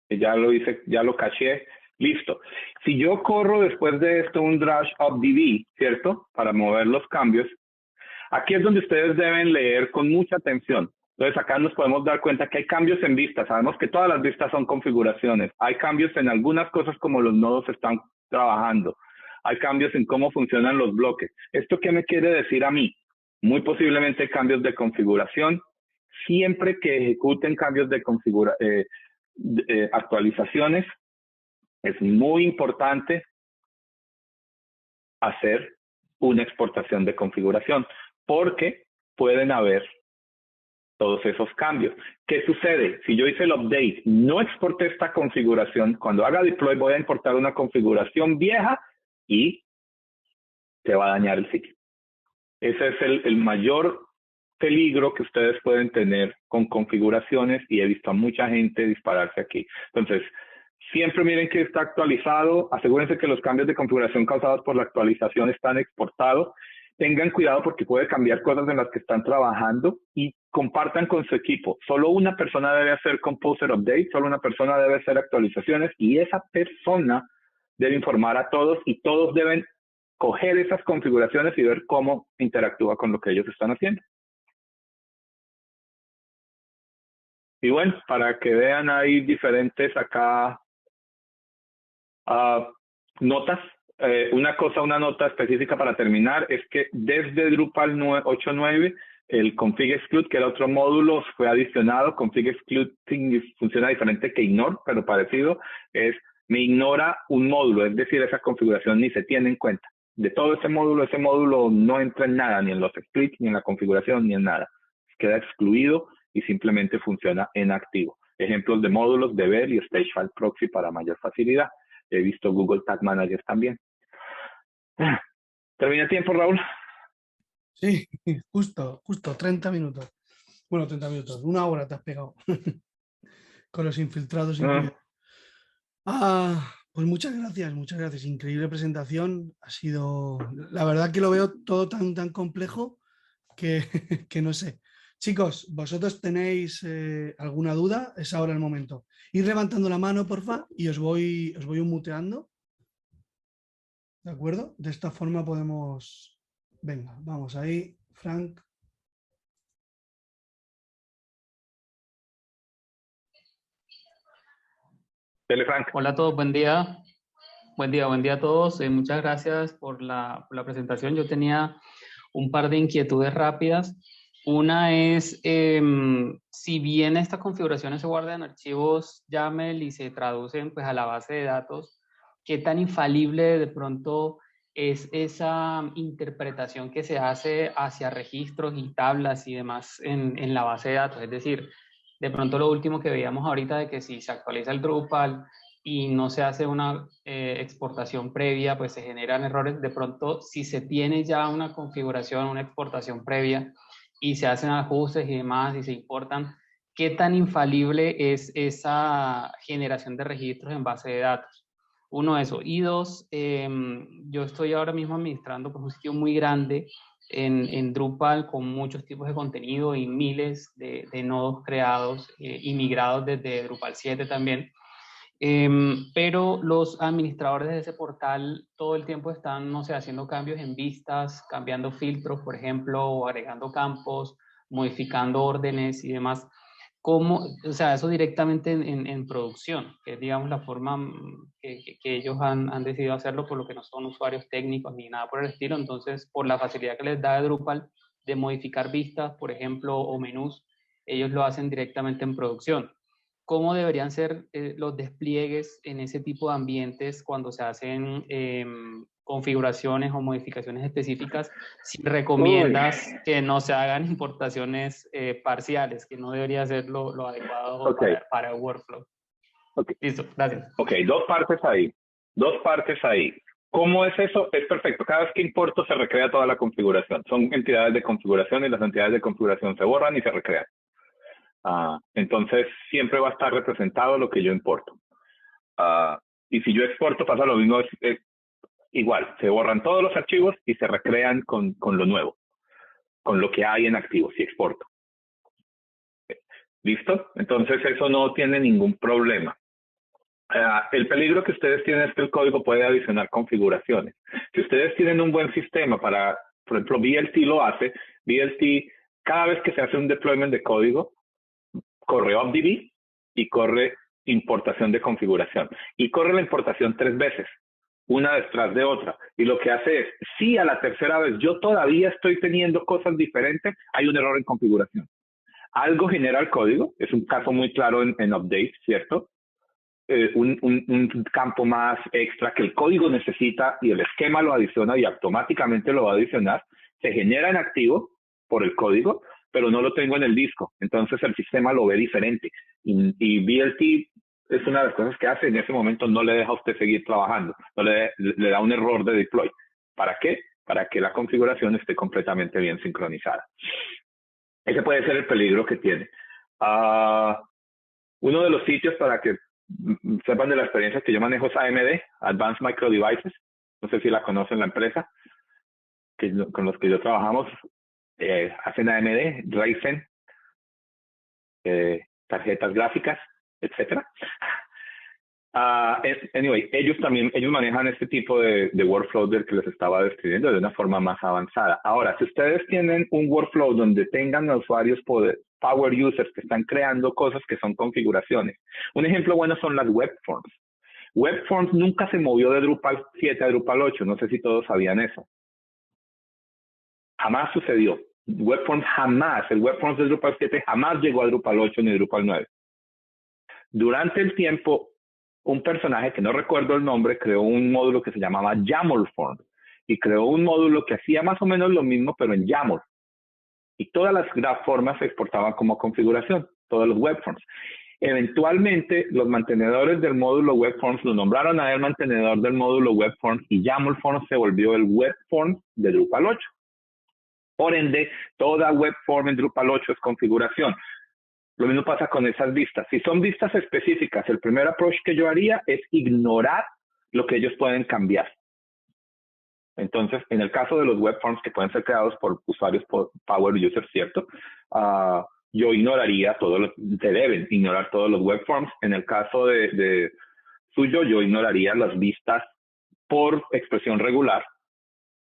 [SPEAKER 5] Y ya lo hice, ya lo caché. Listo. Si yo corro después de esto un Drash Up DB, ¿cierto? Para mover los cambios. Aquí es donde ustedes deben leer con mucha atención. Entonces acá nos podemos dar cuenta que hay cambios en vistas. Sabemos que todas las vistas son configuraciones. Hay cambios en algunas cosas como los nodos están trabajando. Hay cambios en cómo funcionan los bloques. ¿Esto qué me quiere decir a mí? Muy posiblemente cambios de configuración. Siempre que ejecuten cambios de actualizaciones, es muy importante hacer una exportación de configuración, porque pueden haber todos esos cambios. ¿Qué sucede? Si yo hice el update, no exporté esta configuración, cuando haga deploy voy a importar una configuración vieja y se va a dañar el sitio. Ese es el mayor peligro que ustedes pueden tener con configuraciones, y he visto a mucha gente dispararse aquí. Entonces, siempre miren que está actualizado, asegúrense que los cambios de configuración causados por la actualización están exportados. Tengan cuidado porque puede cambiar cosas en las que están trabajando, y compartan con su equipo. Solo una persona debe hacer Composer Update, solo una persona debe hacer actualizaciones, y esa persona debe informar a todos, y todos deben coger esas configuraciones y ver cómo interactúa con lo que ellos están haciendo. Y bueno, para que vean, hay diferentes acá Notas. Una nota específica para terminar es que desde Drupal 8.9 el config exclude, que era otro módulo, fue adicionado. Config exclude funciona diferente que ignore, pero parecido. Me ignora un módulo, es decir, esa configuración ni se tiene en cuenta. De todo ese módulo no entra en nada, ni en los splits, ni en la configuración, ni en nada. Queda excluido y simplemente funciona en activo. Ejemplos de módulos, Devel y Stagefile Proxy para mayor facilidad. He visto Google Tag Manager también. ¿Termina el tiempo, Raúl?
[SPEAKER 2] Sí, justo, 30 minutos. Bueno, 30 minutos, 1 hora te has pegado. Con los infiltrados incluidos. Pues muchas gracias. Increíble presentación. Ha sido, la verdad que lo veo todo tan complejo que, que no sé. Chicos, ¿vosotros tenéis alguna duda? Es ahora el momento. Ir levantando la mano, porfa, y os voy muteando. ¿De acuerdo? De esta forma podemos... Venga, vamos ahí. Frank.
[SPEAKER 5] Dele, Frank.
[SPEAKER 7] Hola a todos, buen día. Buen día a todos. Muchas gracias por la presentación. Yo tenía un par de inquietudes rápidas. Una es, si bien estas configuraciones se guardan en archivos YAML y se traducen pues, a la base de datos, ¿qué tan infalible de pronto es esa interpretación que se hace hacia registros y tablas y demás en la base de datos? Es decir, de pronto lo último que veíamos ahorita de que si se actualiza el Drupal y no se hace una exportación previa, pues se generan errores. De pronto, si se tiene ya una configuración, una exportación previa y se hacen ajustes y demás y se importan, ¿qué tan infalible es esa generación de registros en base de datos? Uno, eso. Y dos, yo estoy ahora mismo administrando pues, un sitio muy grande en Drupal con muchos tipos de contenido y miles de nodos creados y migrados desde Drupal 7 también. Pero los administradores de ese portal todo el tiempo están, no sé, haciendo cambios en vistas, cambiando filtros, por ejemplo, o agregando campos, modificando órdenes y demás. ¿Cómo, o sea, eso directamente en producción, que es, digamos, la forma que ellos han decidido hacerlo, por lo que no son usuarios técnicos ni nada por el estilo? Entonces, por la facilidad que les da Drupal de modificar vistas, por ejemplo, o menús, ellos lo hacen directamente en producción. ¿Cómo deberían ser los despliegues en ese tipo de ambientes cuando se hacen configuraciones o modificaciones específicas? Si recomiendas que no se hagan importaciones parciales, que no debería ser lo adecuado para el workflow. Listo, gracias.
[SPEAKER 5] Ok, dos partes ahí. ¿Cómo es eso? Es perfecto. Cada vez que importo se recrea toda la configuración. Son entidades de configuración y las entidades de configuración se borran y se recrean. Entonces siempre va a estar representado lo que yo importo. Y si yo exporto pasa lo mismo, es igual, se borran todos los archivos y se recrean con lo nuevo, con lo que hay en activo si exporto. ¿Listo? Entonces eso no tiene ningún problema. El peligro que ustedes tienen es que el código puede adicionar configuraciones. Si ustedes tienen un buen sistema para, por ejemplo, VLT lo hace, VLT cada vez que se hace un deployment de código, corre OpDB y corre importación de configuración. Y corre la importación 3 veces, una detrás de otra. Y lo que hace es, si a la tercera vez yo todavía estoy teniendo cosas diferentes, hay un error en configuración. Algo genera el código, es un caso muy claro en update, ¿cierto? Un campo más extra que el código necesita y el esquema lo adiciona y automáticamente lo va a adicionar. Se genera en activo por el código, pero no lo tengo en el disco. Entonces el sistema lo ve diferente. Y VLT es una de las cosas que hace. En ese momento no le deja a usted seguir trabajando. No le da un error de deploy. ¿Para qué? Para que la configuración esté completamente bien sincronizada. Ese puede ser el peligro que tiene. Uno de los sitios para que sepan de la experiencia que yo manejo es AMD, Advanced Micro Devices. No sé si la conocen la empresa con los que yo trabajamos. Hacen AMD, Ryzen, tarjetas gráficas, etc. Anyway, ellos manejan este tipo de workflow del que les estaba describiendo de una forma más avanzada. Ahora, si ustedes tienen un workflow donde tengan usuarios power users que están creando cosas que son configuraciones. Un ejemplo bueno son las web forms. WebForms nunca se movió de Drupal 7 a Drupal 8. No sé si todos sabían eso. Jamás sucedió. WebForms jamás, el WebForms de Drupal 7 jamás llegó a Drupal 8 ni Drupal 9. Durante el tiempo, un personaje que no recuerdo el nombre creó un módulo que se llamaba YAMLform y creó un módulo que hacía más o menos lo mismo pero en YAML. Y todas las formas se exportaban como configuración, todos los WebForms. Eventualmente, los mantenedores del módulo WebForms lo nombraron a él mantenedor del módulo WebForms y YAMLform se volvió el WebForms de Drupal 8. Por ende, toda WebForm en Drupal 8 es configuración. Lo mismo pasa con esas vistas. Si son vistas específicas, el primer approach que yo haría es ignorar lo que ellos pueden cambiar. Entonces, en el caso de los WebForms que pueden ser creados por usuarios por Power Users, ¿cierto? Yo ignoraría se deben ignorar todos los WebForms. En el caso de suyo, yo ignoraría las vistas por expresión regular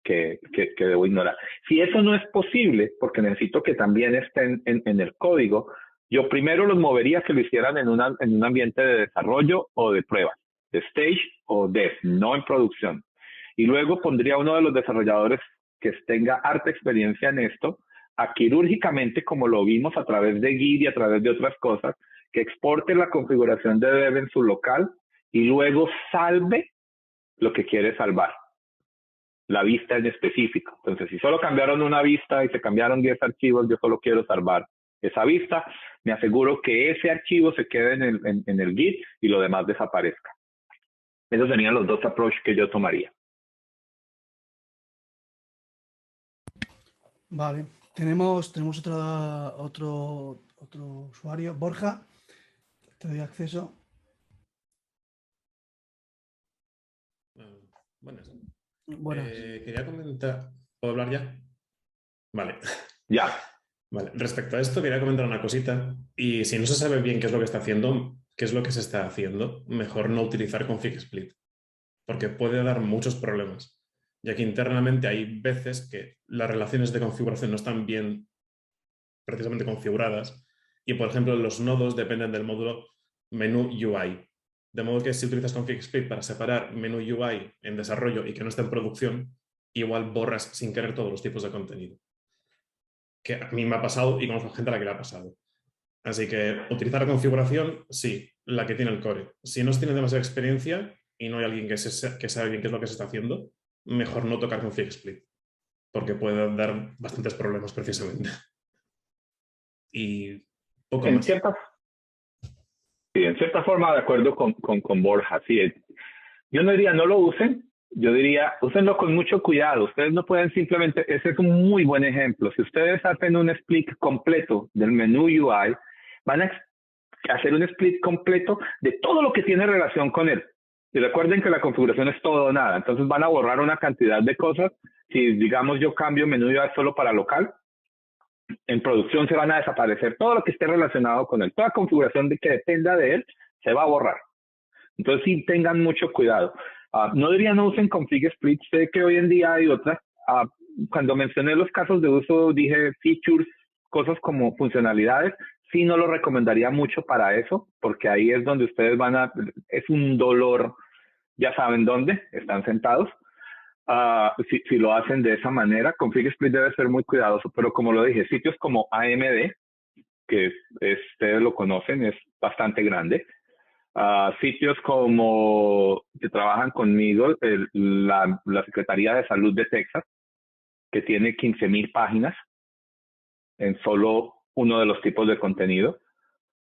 [SPEAKER 5] que debo ignorar. Si eso no es posible, porque necesito que también estén en el código, yo primero los movería que lo hicieran en un ambiente de desarrollo o de pruebas, de stage o dev, no en producción. Y luego pondría a uno de los desarrolladores que tenga harta experiencia en esto, a quirúrgicamente, como lo vimos a través de Git y a través de otras cosas, que exporte la configuración de dev en su local y luego salve lo que quiere salvar, la vista en específico. Entonces, si solo cambiaron una vista y se cambiaron 10 archivos, yo solo quiero salvar esa vista, me aseguro que ese archivo se quede en el Git y lo demás desaparezca. Esos serían los dos approaches que yo tomaría.
[SPEAKER 2] Vale, tenemos otro usuario, Borja, te doy acceso.
[SPEAKER 8] Buenas.
[SPEAKER 2] Buenas.
[SPEAKER 8] Quería comentar, ¿puedo hablar ya? Vale.
[SPEAKER 5] Ya.
[SPEAKER 8] Vale. Respecto a esto, quería comentar una cosita. Y si no se sabe bien qué es lo que está haciendo, qué es lo que se está haciendo, mejor no utilizar config split, porque puede dar muchos problemas, ya que internamente hay veces que las relaciones de configuración no están bien precisamente configuradas y, por ejemplo, los nodos dependen del módulo menú UI. De modo que si utilizas config split para separar menú UI en desarrollo y que no esté en producción, igual borras sin querer todos los tipos de contenido. Que a mí me ha pasado y conozco gente a la que le ha pasado. Así que utilizar la configuración, sí, la que tiene el core. Si no tiene demasiada experiencia y no hay alguien que sabe bien qué es lo que se está haciendo, mejor no tocar config split, porque puede dar bastantes problemas precisamente. Y poco más.
[SPEAKER 5] En cierta forma, de acuerdo con Borja. Sí, yo no diría no lo usen, yo diría úsenlo con mucho cuidado. Ustedes no pueden simplemente, ese es un muy buen ejemplo. Si ustedes hacen un split completo del menú UI, van a hacer un split completo de todo lo que tiene relación con él. Y recuerden que la configuración es todo o nada. Entonces van a borrar una cantidad de cosas. Si, digamos, yo cambio menú UI solo para local, en producción se van a desaparecer todo lo que esté relacionado con él. Toda configuración que dependa de él se va a borrar. Entonces sí tengan mucho cuidado. No diría no usen config split. Sé que hoy en día hay otras. Cuando mencioné los casos de uso dije features, cosas como funcionalidades. Sí no lo recomendaría mucho para eso, porque ahí es donde ustedes es un dolor, ya saben dónde, están sentados. Si lo hacen de esa manera, config split debe ser muy cuidadoso, pero como lo dije, sitios como AMD, que ustedes lo conocen, es bastante grande. Sitios como que trabajan conmigo, la Secretaría de Salud de Texas, que tiene 15,000 páginas en solo uno de los tipos de contenido,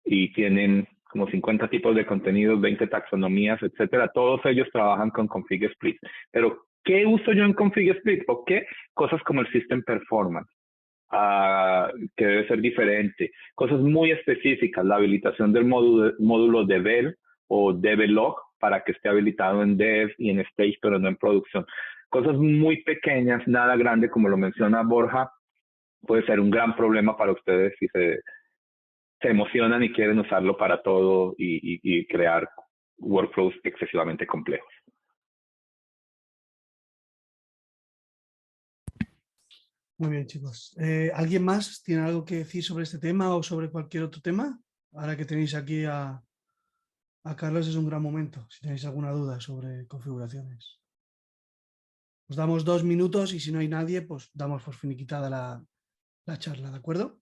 [SPEAKER 5] y tienen como 50 tipos de contenidos, 20 taxonomías, etcétera. Todos ellos trabajan con config split. Pero ¿qué uso yo en config split? ¿O qué? Cosas como el system performance, que debe ser diferente. Cosas muy específicas, la habilitación del módulo devel o develog para que esté habilitado en dev y en stage, pero no en producción. Cosas muy pequeñas, nada grande, como lo menciona Borja, puede ser un gran problema para ustedes si se emocionan y quieren usarlo para todo y crear workflows excesivamente complejos.
[SPEAKER 2] Muy bien, chicos. ¿Alguien más tiene algo que decir sobre este tema o sobre cualquier otro tema? Ahora que tenéis aquí a a Carlos es un gran momento, si tenéis alguna duda sobre configuraciones. Os damos 2 minutos y si no hay nadie, pues damos por finiquitada la charla, ¿de acuerdo?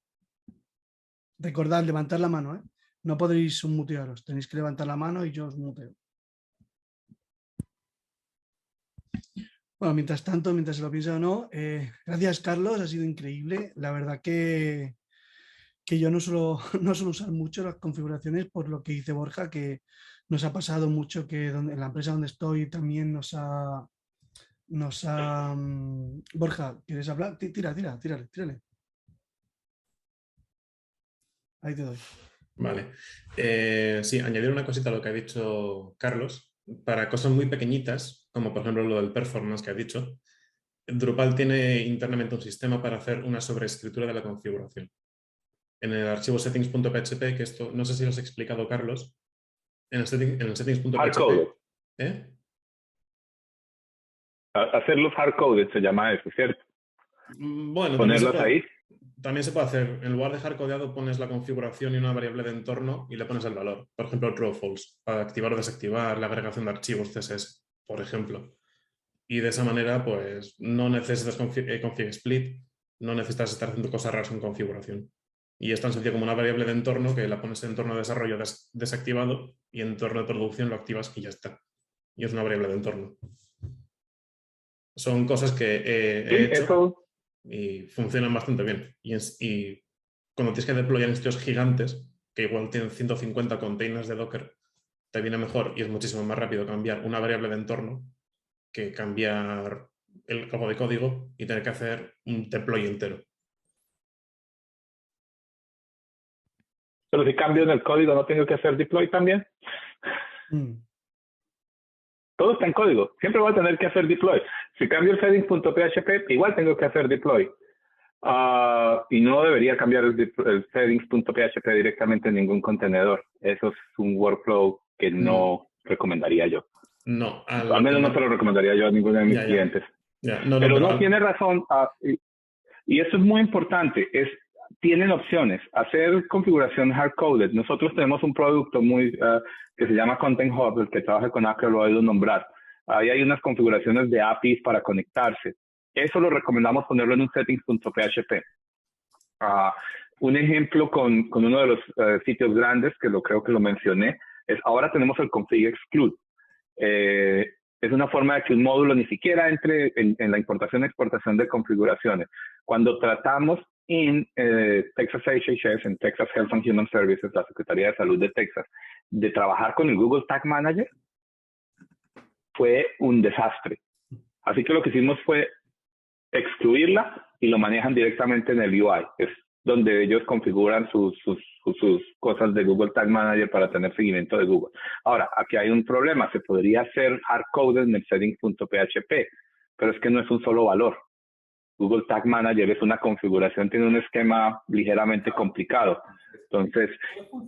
[SPEAKER 2] Recordad, levantar la mano, ¿eh? No podréis mutearos, tenéis que levantar la mano y yo os muteo. Bueno, mientras tanto, mientras se lo piensa o no, gracias Carlos, ha sido increíble. La verdad que yo no suelo usar mucho las configuraciones por lo que dice Borja, que nos ha pasado mucho que en la empresa donde estoy también Borja, ¿quieres hablar? Tírale. Ahí te doy.
[SPEAKER 8] Vale. Sí, añadir una cosita a lo que ha dicho Carlos. Para cosas muy pequeñitas, como por ejemplo lo del performance que ha dicho, Drupal tiene internamente un sistema para hacer una sobreescritura de la configuración. En el archivo settings.php, que esto no sé si lo has explicado, Carlos, en el settings.php.
[SPEAKER 5] Hardcoded. Hacerlos hardcoded se llama eso, ¿cierto?
[SPEAKER 8] Bueno,
[SPEAKER 5] ponerlos ahí.
[SPEAKER 8] También se puede hacer. En lugar de hardcodeado pones la configuración y una variable de entorno y le pones el valor. Por ejemplo, true o false, para activar o desactivar la agregación de archivos CSS, por ejemplo. Y de esa manera, pues, no necesitas config split, no necesitas estar haciendo cosas raras en configuración. Y es tan sencillo como una variable de entorno que la pones en entorno de desarrollo desactivado y en entorno de producción lo activas y ya está. Y es una variable de entorno. Son cosas que he hecho y funcionan bastante bien. Y cuando tienes que deployar en sitios gigantes, que igual tienen 150 containers de Docker, te viene mejor y es muchísimo más rápido cambiar una variable de entorno que cambiar algo de código y tener que hacer un deploy entero.
[SPEAKER 5] Pero si cambio en el código, ¿no tengo que hacer deploy también? Todo está en código. Siempre voy a tener que hacer deploy. Si cambio el settings.php, igual tengo que hacer deploy. Y no debería cambiar el settings.php directamente en ningún contenedor. Eso es un workflow que no recomendaría yo.
[SPEAKER 8] No.
[SPEAKER 5] Al menos no se lo recomendaría yo a ninguno de mis clientes. Pero no tiene razón. Y eso es muy importante. Tienen opciones. Hacer configuración hardcoded. Nosotros tenemos un producto que se llama Content Hub, el que trabaja con Acro lo he oído nombrar. Ahí hay unas configuraciones de APIs para conectarse. Eso lo recomendamos ponerlo en un settings.php. Un ejemplo con uno de los sitios grandes, que creo que lo mencioné, es ahora tenemos el config exclude. Es una forma de que un módulo ni siquiera entre en la importación y exportación de configuraciones. Cuando tratamos en Texas HHS, en Texas Health and Human Services, la Secretaría de Salud de Texas, de trabajar con el Google Tag Manager, fue un desastre. Así que lo que hicimos fue excluirla y lo manejan directamente en el UI. Es donde ellos configuran sus cosas de Google Tag Manager para tener seguimiento de Google. Ahora, aquí hay un problema. Se podría hacer hardcoded en el settings.php, pero es que no es un solo valor. Google Tag Manager es una configuración, tiene un esquema ligeramente complicado. Entonces,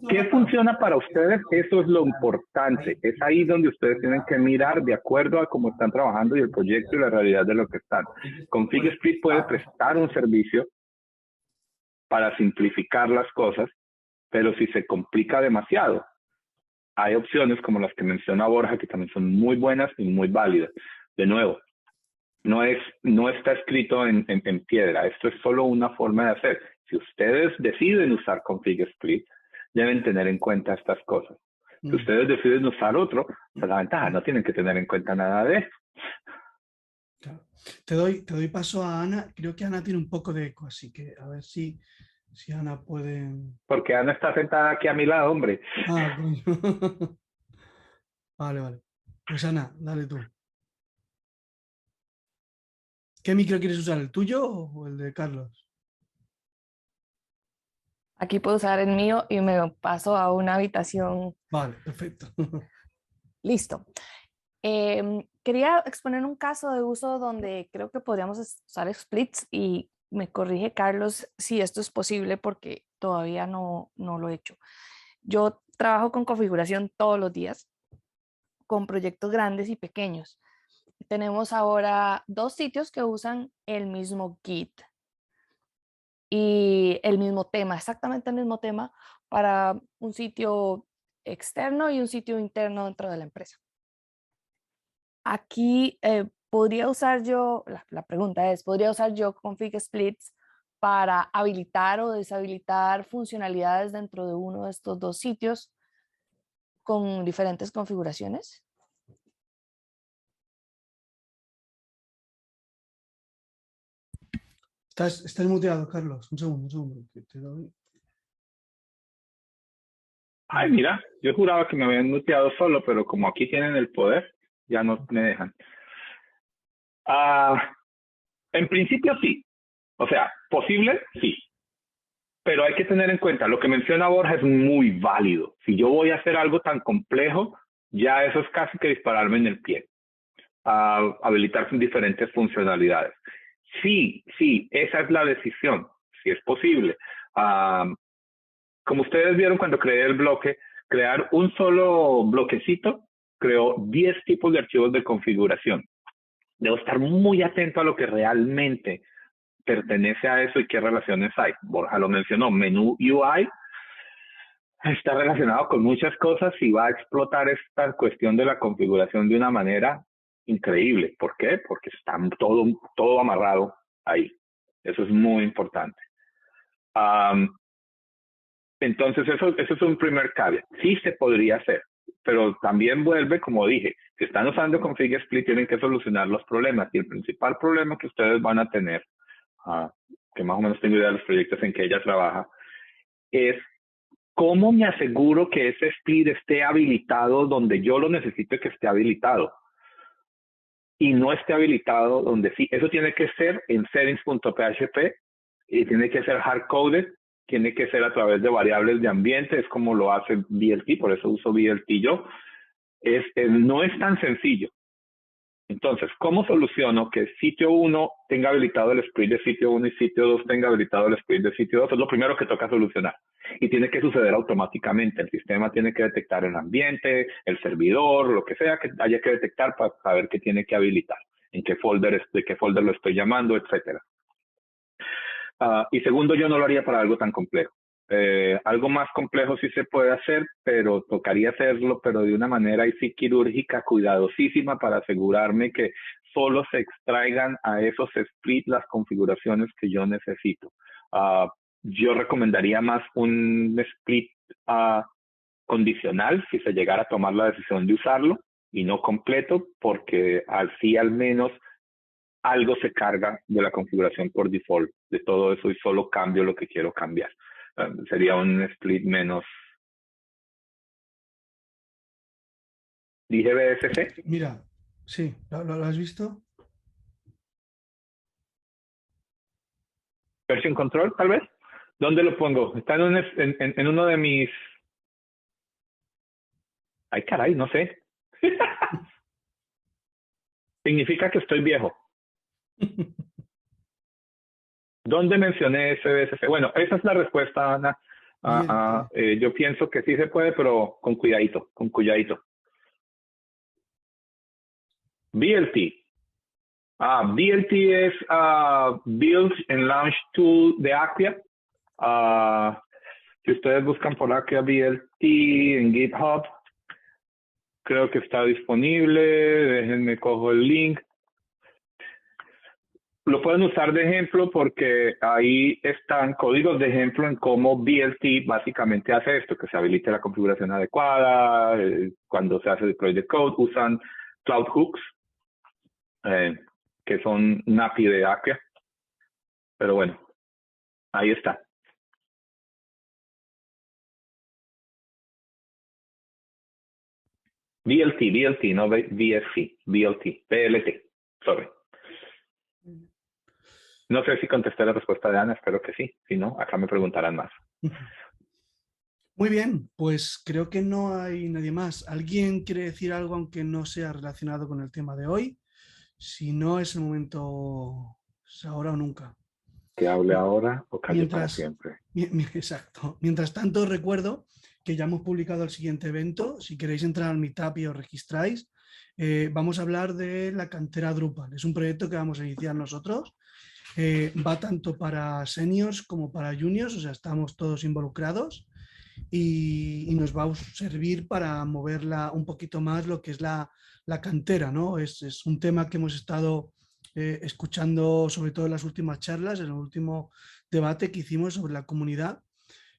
[SPEAKER 5] ¿qué funciona para ustedes? Eso es lo importante. Es ahí donde ustedes tienen que mirar de acuerdo a cómo están trabajando y el proyecto y la realidad de lo que están. Config Split puede prestar un servicio para simplificar las cosas, pero si se complica demasiado, hay opciones como las que menciona Borja, que también son muy buenas y muy válidas. De nuevo, no está escrito en piedra. Esto es solo una forma de hacer. Si ustedes deciden usar Config Split, deben tener en cuenta estas cosas. Si ustedes deciden usar otro, pues la ventaja, no tienen que tener en cuenta nada de esto.
[SPEAKER 2] Claro. Te doy paso a Ana. Creo que Ana tiene un poco de eco, así que a ver si Ana puede...
[SPEAKER 5] Porque Ana está sentada aquí a mi lado, hombre.
[SPEAKER 2] Coño. Vale. Pues Ana, dale tú. ¿Qué micro quieres usar? ¿El tuyo o el de Carlos?
[SPEAKER 4] Aquí puedo usar el mío y me paso a una habitación.
[SPEAKER 2] Vale, perfecto.
[SPEAKER 4] Listo. Quería exponer un caso de uso donde creo que podríamos usar splits y me corrige Carlos si esto es posible porque todavía no lo he hecho. Yo trabajo con configuración todos los días, con proyectos grandes y pequeños. Tenemos ahora 2 sitios que usan el mismo Git y el mismo tema, exactamente el mismo tema. Para un sitio externo y un sitio interno dentro de la empresa. Aquí podría usar yo, la pregunta es, ¿podría usar yo config splits para habilitar o deshabilitar funcionalidades dentro de uno de estos dos sitios con diferentes configuraciones?
[SPEAKER 2] Estás muteado, Carlos. Un segundo. Que te doy.
[SPEAKER 5] Ay, mira, yo juraba que me habían muteado solo, pero como aquí tienen el poder, ya no me dejan. En principio sí. O sea, posible, sí. Pero hay que tener en cuenta, lo que menciona Borja es muy válido. Si yo voy a hacer algo tan complejo, ya eso es casi que dispararme en el pie. Habilitar diferentes funcionalidades. Sí, esa es la decisión, si es posible. Como ustedes vieron cuando creé el bloque, crear un solo bloquecito creó 10 tipos de archivos de configuración. Debo estar muy atento a lo que realmente pertenece a eso y qué relaciones hay. Borja lo mencionó, menú UI está relacionado con muchas cosas y va a explotar esta cuestión de la configuración de una manera increíble. ¿Por qué? Porque está todo amarrado ahí. Eso es muy importante. Entonces, eso es un primer caveat. Sí se podría hacer, pero también vuelve, como dije, si están usando config split, tienen que solucionar los problemas. Y el principal problema que ustedes van a tener, que más o menos tengo idea de los proyectos en que ella trabaja, es cómo me aseguro que ese split esté habilitado donde yo lo necesito que esté habilitado. Y no esté habilitado donde sí. Eso tiene que ser en settings.php y tiene que ser hard-coded. Tiene que ser a través de variables de ambiente, es como lo hace VLT, por eso uso VLT yo. No es tan sencillo. Entonces, ¿cómo soluciono que sitio 1 tenga habilitado el split de sitio 1 y sitio 2 tenga habilitado el split de sitio 2? Es lo primero que toca solucionar. Y tiene que suceder automáticamente. El sistema tiene que detectar el ambiente, el servidor, lo que sea que haya que detectar para saber qué tiene que habilitar, en qué folder, de qué folder lo estoy llamando, etcétera. Y segundo, yo no lo haría para algo tan complejo. Algo más complejo sí se puede hacer, pero tocaría hacerlo, pero de una manera ahí sí quirúrgica, cuidadosísima, para asegurarme que solo se extraigan a esos splits las configuraciones que yo necesito. Yo recomendaría más un split condicional, si se llegara a tomar la decisión de usarlo, y no completo, porque así al menos algo se carga de la configuración por default de todo eso y solo cambio lo que quiero cambiar. Sería un split menos. ¿Dije BSC?
[SPEAKER 2] Mira, sí, ¿lo has visto?
[SPEAKER 5] Version control, tal vez. ¿Dónde lo pongo? Está en uno de mis... Ay, caray, no sé. Significa que estoy viejo. ¿Dónde mencioné ese BSC? Bueno, esa es la respuesta, Ana. Yo pienso que sí se puede, pero con cuidadito, con cuidadito. BLT. BLT es Build and Launch Tool de Acquia. Si ustedes buscan por Acquia BLT en GitHub, creo que está disponible. Déjenme cojo el link. Lo pueden usar de ejemplo porque ahí están códigos de ejemplo en cómo BLT básicamente hace esto, que se habilite la configuración adecuada. Cuando se hace deploy de code, usan Cloud Hooks, que son NAPI de Acquia. Pero bueno, ahí está. BLT, no BSC, BLT, sorry. No sé si contesté la respuesta de Ana, espero que sí. Si no, acá me preguntarán más.
[SPEAKER 2] Muy bien, pues creo que no hay nadie más. ¿Alguien quiere decir algo aunque no sea relacionado con el tema de hoy? Si no, es el momento, es ahora o nunca.
[SPEAKER 5] Que hable ahora o calle para siempre.
[SPEAKER 2] Exacto. Mientras tanto, recuerdo que ya hemos publicado el siguiente evento. Si queréis entrar al Meetup y os registráis, vamos a hablar de la cantera Drupal. Es un proyecto que vamos a iniciar nosotros. Va tanto para seniors como para juniors, o sea, estamos todos involucrados. y nos va a servir para moverla un poquito más lo que es la cantera, ¿no? Es un tema que hemos estado escuchando sobre todo en las últimas charlas, en el último debate que hicimos sobre la comunidad.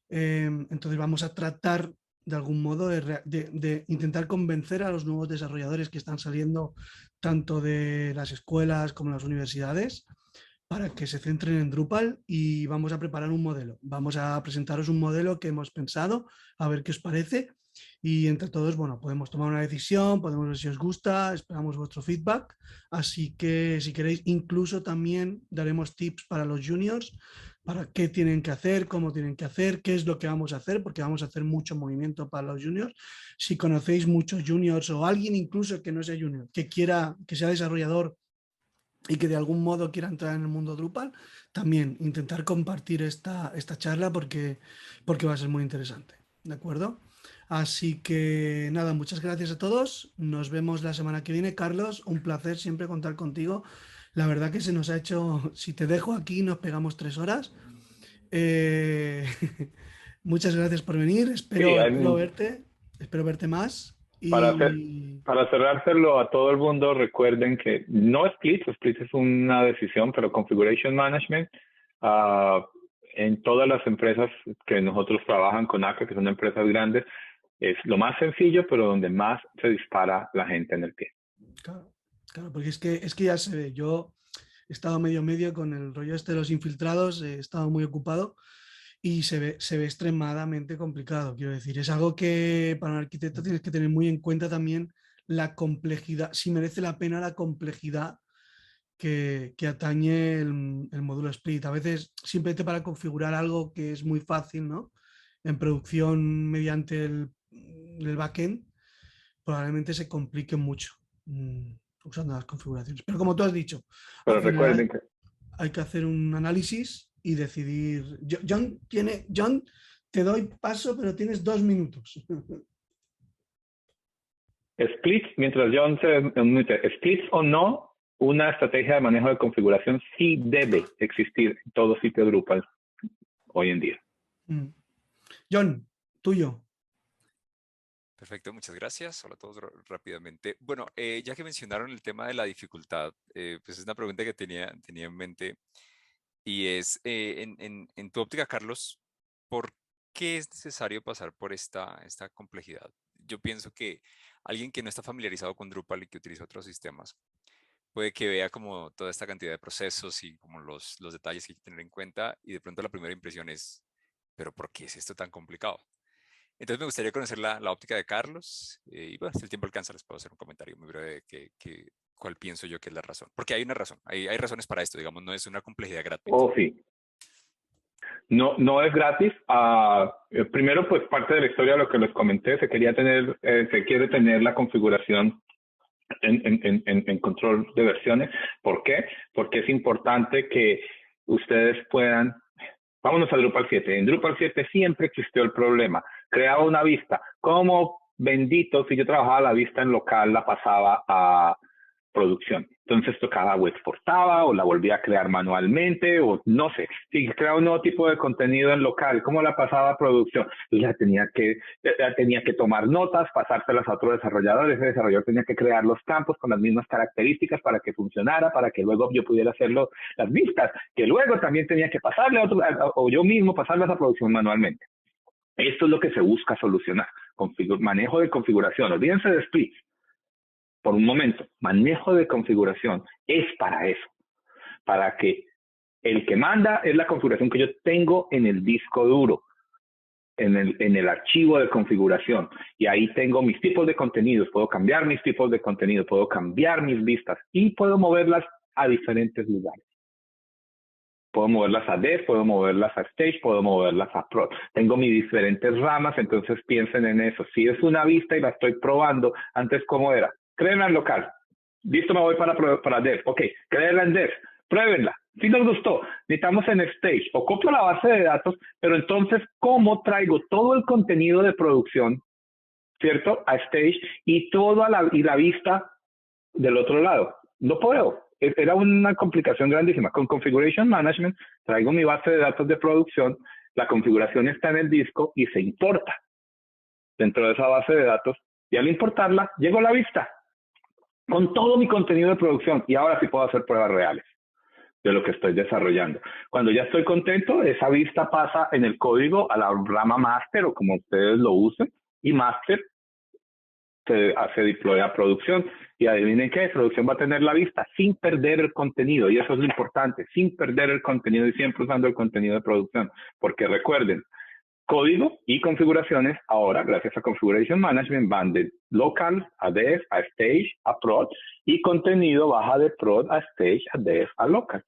[SPEAKER 2] Entonces vamos a tratar de algún modo de intentar convencer a los nuevos desarrolladores que están saliendo tanto de las escuelas como las universidades para que se centren en Drupal, y vamos a preparar un modelo. Vamos a presentaros un modelo que hemos pensado, a ver qué os parece, y entre todos, bueno, podemos tomar una decisión, podemos ver si os gusta, esperamos vuestro feedback, así que si queréis incluso también daremos tips para los juniors, para qué tienen que hacer, cómo tienen que hacer, qué es lo que vamos a hacer, porque vamos a hacer mucho movimiento para los juniors. Si conocéis muchos juniors o alguien incluso que no sea junior, que quiera, que sea desarrollador y que de algún modo quiera entrar en el mundo Drupal, también intentar compartir esta charla porque va a ser muy interesante, ¿de acuerdo? Así que nada, muchas gracias a todos. Nos vemos la semana que viene. Carlos, un placer siempre contar contigo. La verdad que se nos ha hecho, si te dejo aquí, nos pegamos 3 horas. Muchas gracias por venir. Espero verte más.
[SPEAKER 5] Para cerrárselo a todo el mundo, recuerden que no Split es una decisión, pero Configuration Management, en todas las empresas que nosotros trabajan con ACA, que son empresas grandes, es lo más sencillo, pero donde más se dispara la gente en el pie.
[SPEAKER 2] Claro, porque es que ya se ve. Yo he estado medio con el rollo este de los infiltrados, he estado muy ocupado. Y se ve extremadamente complicado, quiero decir. Es algo que para un arquitecto tienes que tener muy en cuenta también la complejidad, si merece la pena la complejidad que atañe el módulo Split. A veces simplemente para configurar algo que es muy fácil, ¿no? En producción mediante el backend, probablemente se complique mucho usando las configuraciones. Pero como tú has dicho,
[SPEAKER 5] pero recuerden que
[SPEAKER 2] hay que hacer un análisis y decidir. John, te doy paso, pero tienes 2 minutos.
[SPEAKER 5] Split, mientras John se unite, Split o no, una estrategia de manejo de configuración sí debe existir en todo sitio Drupal hoy en día.
[SPEAKER 2] John, tuyo.
[SPEAKER 9] Perfecto, muchas gracias. Hola a todos rápidamente. Bueno, ya que mencionaron el tema de la dificultad, pues es una pregunta que tenía en mente. Y es, en tu óptica, Carlos, ¿por qué es necesario pasar por esta complejidad? Yo pienso que alguien que no está familiarizado con Drupal y que utiliza otros sistemas, puede que vea como toda esta cantidad de procesos y como los detalles que hay que tener en cuenta, y de pronto la primera impresión es, ¿pero por qué es esto tan complicado? Entonces me gustaría conocer la óptica de Carlos, y bueno, si el tiempo alcanza les puedo hacer un comentario muy breve de cuál pienso yo que es la razón. Porque hay una razón, hay razones para esto, digamos, no es una complejidad gratuita.
[SPEAKER 5] Oh, sí. No es gratis. Primero, pues parte de la historia de lo que les comenté, se quiere tener la configuración en control de versiones. ¿Por qué? Porque es importante que ustedes puedan. Vámonos a Drupal 7. En Drupal 7 siempre existió el problema. Creaba una vista. Como bendito, si yo trabajaba la vista en local, la pasaba a producción. Entonces tocaba o exportaba o la volvía a crear manualmente o no sé. Si creaba un nuevo tipo de contenido en local, ¿cómo la pasaba a producción? Y la tenía que tomar notas, pasárselas a otro desarrollador. Ese desarrollador tenía que crear los campos con las mismas características para que funcionara, para que luego yo pudiera hacerlo las vistas, que luego también tenía que pasarle a otro, o yo mismo pasarlas a producción manualmente. Esto es lo que se busca solucionar. Manejo de configuración. Olvídense de splits. Por un momento, manejo de configuración es para eso, para que el que manda es la configuración que yo tengo en el disco duro, en el archivo de configuración, y ahí tengo mis tipos de contenidos, puedo cambiar mis tipos de contenido, puedo cambiar mis vistas y puedo moverlas a diferentes lugares. Puedo moverlas a Dev, puedo moverlas a Stage, puedo moverlas a Pro. Tengo mis diferentes ramas, entonces piensen en eso. Si es una vista y la estoy probando, antes ¿cómo era? Créenla en local. Listo, me voy para Dev. Ok, créenla en Dev. Pruébenla. Si nos gustó, necesitamos en Stage. O copio la base de datos, pero entonces, ¿cómo traigo todo el contenido de producción, cierto, a Stage y toda la vista del otro lado? No puedo. Era una complicación grandísima. Con Configuration Management traigo mi base de datos de producción, La configuración está en el disco y se importa dentro de esa base de datos, y al importarla, llego a la vista con todo mi contenido de producción, y ahora sí puedo hacer pruebas reales de lo que estoy desarrollando. Cuando ya estoy contento, esa vista pasa en el código a la rama master, o como ustedes lo usen, y master se hace deploy a producción, y adivinen qué, producción va a tener la vista sin perder el contenido, y eso es lo importante, sin perder el contenido y siempre usando el contenido de producción, porque recuerden, código y configuraciones ahora, gracias a Configuration Management, van de local a dev, a stage, a prod, y contenido baja de prod a stage, a dev, a local.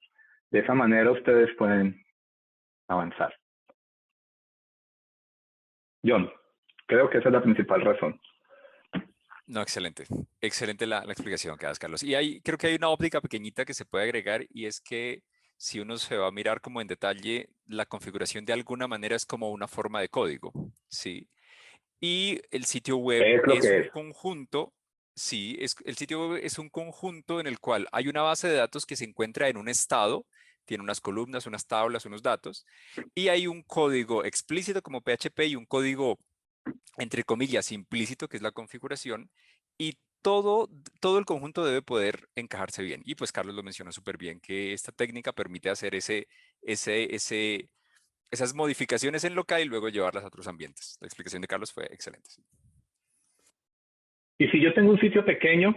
[SPEAKER 5] De esa manera ustedes pueden avanzar. John, creo que esa es la principal razón.
[SPEAKER 9] No, excelente. Excelente la explicación que das, Carlos. Y creo que hay una óptica pequeñita que se puede agregar, y es que si uno se va a mirar como en detalle, la configuración de alguna manera es como una forma de código, ¿sí? Y el sitio web
[SPEAKER 5] Es lo
[SPEAKER 9] es
[SPEAKER 5] que
[SPEAKER 9] un
[SPEAKER 5] es.
[SPEAKER 9] conjunto, sí, el sitio web es un conjunto en el cual hay una base de datos que se encuentra en un estado, tiene unas columnas, unas tablas, unos datos, y hay un código explícito como PHP y un código, entre comillas, implícito, que es la configuración, y todo el conjunto debe poder encajarse bien. Y pues Carlos lo mencionó súper bien, que esta técnica permite hacer esas modificaciones en local y luego llevarlas a otros ambientes. La explicación de Carlos fue excelente. Sí.
[SPEAKER 5] Y si yo tengo un sitio pequeño,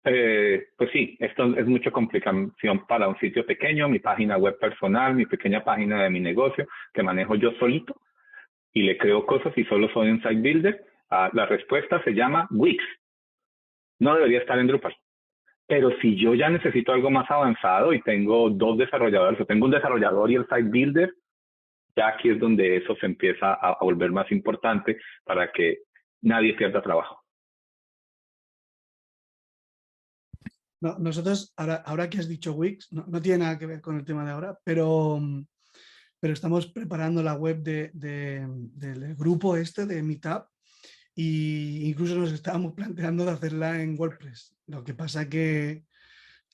[SPEAKER 5] pues sí, esto es mucha complicación para un sitio pequeño, mi página web personal, mi pequeña página de mi negocio, que manejo yo solito, y le creo cosas y solo soy un site builder. La respuesta se llama Wix. No debería estar en Drupal. Pero si yo ya necesito algo más avanzado y tengo 2 desarrolladores, o tengo un desarrollador y el site builder, ya aquí es donde eso se empieza a volver más importante para que nadie pierda trabajo.
[SPEAKER 2] No, nosotros, ahora que has dicho Wix, no tiene nada que ver con el tema de ahora, pero estamos preparando la web del grupo este de Meetup, e incluso nos estábamos planteando de hacerla en WordPress. Lo que pasa que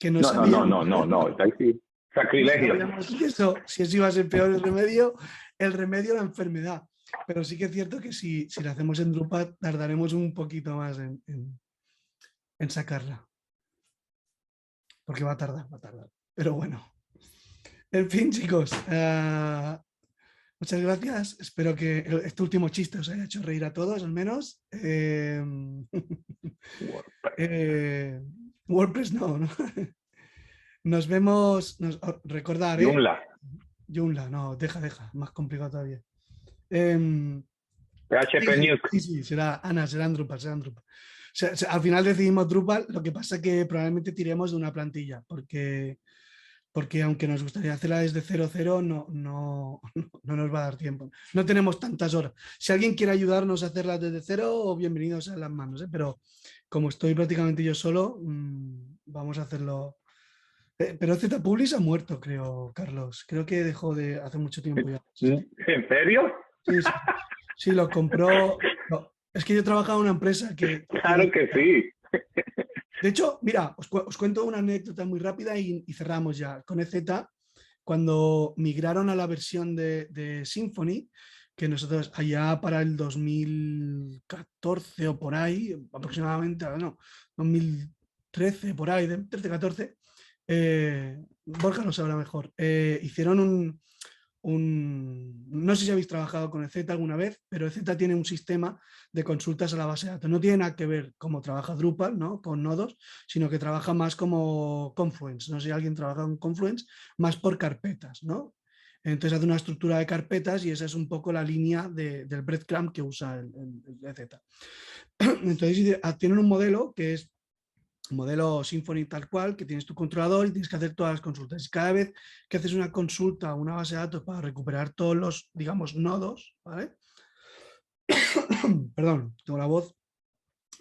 [SPEAKER 2] no sabíamos.
[SPEAKER 5] No, sí, sacrilegio.
[SPEAKER 2] No sabíamos si eso iba a ser peor el remedio la enfermedad. Pero sí que es cierto que si la hacemos en Drupal tardaremos un poquito más en sacarla. Porque va a tardar. Pero bueno. En fin, chicos. Muchas gracias. Espero que este último chiste os haya hecho reír a todos, al menos. WordPress no. Nos vemos. Recordar. Joomla, no, deja. Más complicado todavía.
[SPEAKER 5] PHP News.
[SPEAKER 2] Sí, será en Drupal. O sea, al final decidimos Drupal, lo que pasa es que probablemente tiremos de una plantilla, porque aunque nos gustaría hacerla desde 0.0, no nos va a dar tiempo. No tenemos tantas horas. Si alguien quiere ayudarnos a hacerla desde cero, bienvenidos a las manos, ¿eh? Pero como estoy prácticamente yo solo, vamos a hacerlo. Pero ZPublish ha muerto, creo, Carlos. Creo que dejó de hace mucho tiempo ya.
[SPEAKER 5] ¿En serio?
[SPEAKER 2] Sí, lo compró. No, es que yo trabajaba en una empresa que...
[SPEAKER 5] Claro que sí.
[SPEAKER 2] De hecho, mira, os cuento una anécdota muy rápida y cerramos ya. Con EZ, cuando migraron a la versión de Symfony, que nosotros allá para el 2014 o por ahí, aproximadamente, no, 2013, por ahí, 13-14, Borja lo sabrá mejor, hicieron no sé si habéis trabajado con EZ alguna vez, pero EZ tiene un sistema de consultas a la base de datos. No tiene nada que ver cómo trabaja Drupal, ¿no? Con nodos, sino que trabaja más como Confluence. No sé si alguien trabaja con Confluence, más por carpetas, ¿no? Entonces hace una estructura de carpetas y esa es un poco la línea del breadcrumb que usa el EZ. Entonces tienen un modelo que es modelo Symfony tal cual, que tienes tu controlador y tienes que hacer todas las consultas. Y cada vez que haces una consulta a una base de datos para recuperar todos los, digamos, nodos, ¿vale? Perdón, tengo la voz.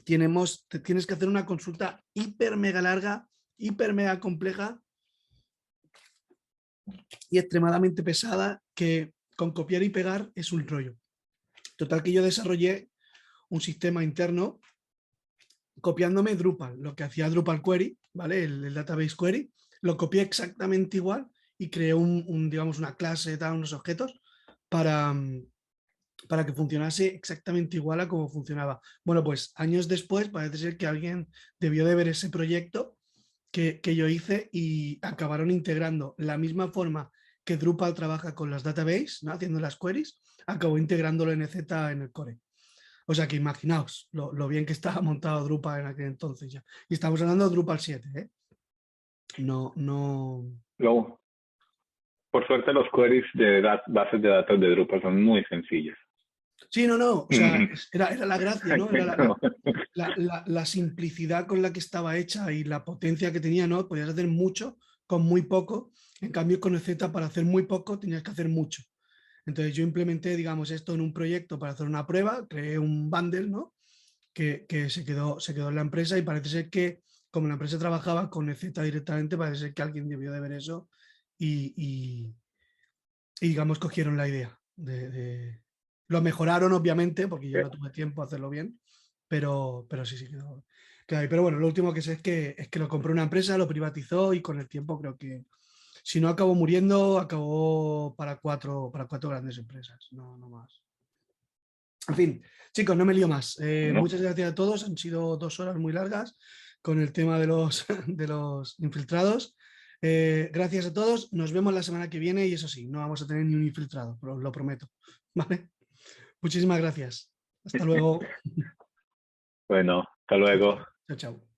[SPEAKER 2] Tienes que hacer una consulta hiper mega larga, hiper mega compleja y extremadamente pesada, que con copiar y pegar es un rollo. Total que yo desarrollé un sistema interno copiándome Drupal, lo que hacía Drupal Query, ¿vale? El database query, lo copié exactamente igual y creé digamos, una clase, unos objetos para que funcionase exactamente igual a como funcionaba. Bueno, pues años después parece ser que alguien debió de ver ese proyecto que yo hice y acabaron integrando la misma forma que Drupal trabaja con las databases, ¿no? Haciendo las queries, acabó integrándolo NZ en el core. O sea que imaginaos lo bien que estaba montado Drupal en aquel entonces ya. Y estamos hablando de Drupal 7, ¿eh? No.
[SPEAKER 5] Luego, por suerte los queries de bases de datos de Drupal son muy sencillos.
[SPEAKER 2] Sí, no. O sea, era la gracia, ¿no? Era la simplicidad con la que estaba hecha y la potencia que tenía, ¿no? Podías hacer mucho con muy poco. En cambio, con el Z, para hacer muy poco, tenías que hacer mucho. Entonces, yo implementé, digamos, esto en un proyecto para hacer una prueba, creé un bundle, ¿no? Que se quedó en la empresa y parece ser que, como la empresa trabajaba con el Z directamente, parece ser que alguien debió de ver eso y digamos, cogieron la idea Lo mejoraron, obviamente, porque yo no tuve tiempo a hacerlo bien, pero sí quedó ahí. Pero bueno, lo último que sé es que lo compró una empresa, lo privatizó y con el tiempo creo que, si no acabó muriendo, acabó para cuatro grandes empresas, no más. En fin, chicos, no me lío más. Muchas gracias a todos, han sido 2 horas muy largas con el tema de los, de los infiltrados. Gracias a todos, nos vemos la semana que viene y eso sí, no vamos a tener ni un infiltrado, lo prometo. ¿Vale? Muchísimas gracias. Hasta luego.
[SPEAKER 5] Bueno, hasta luego.
[SPEAKER 2] Chao.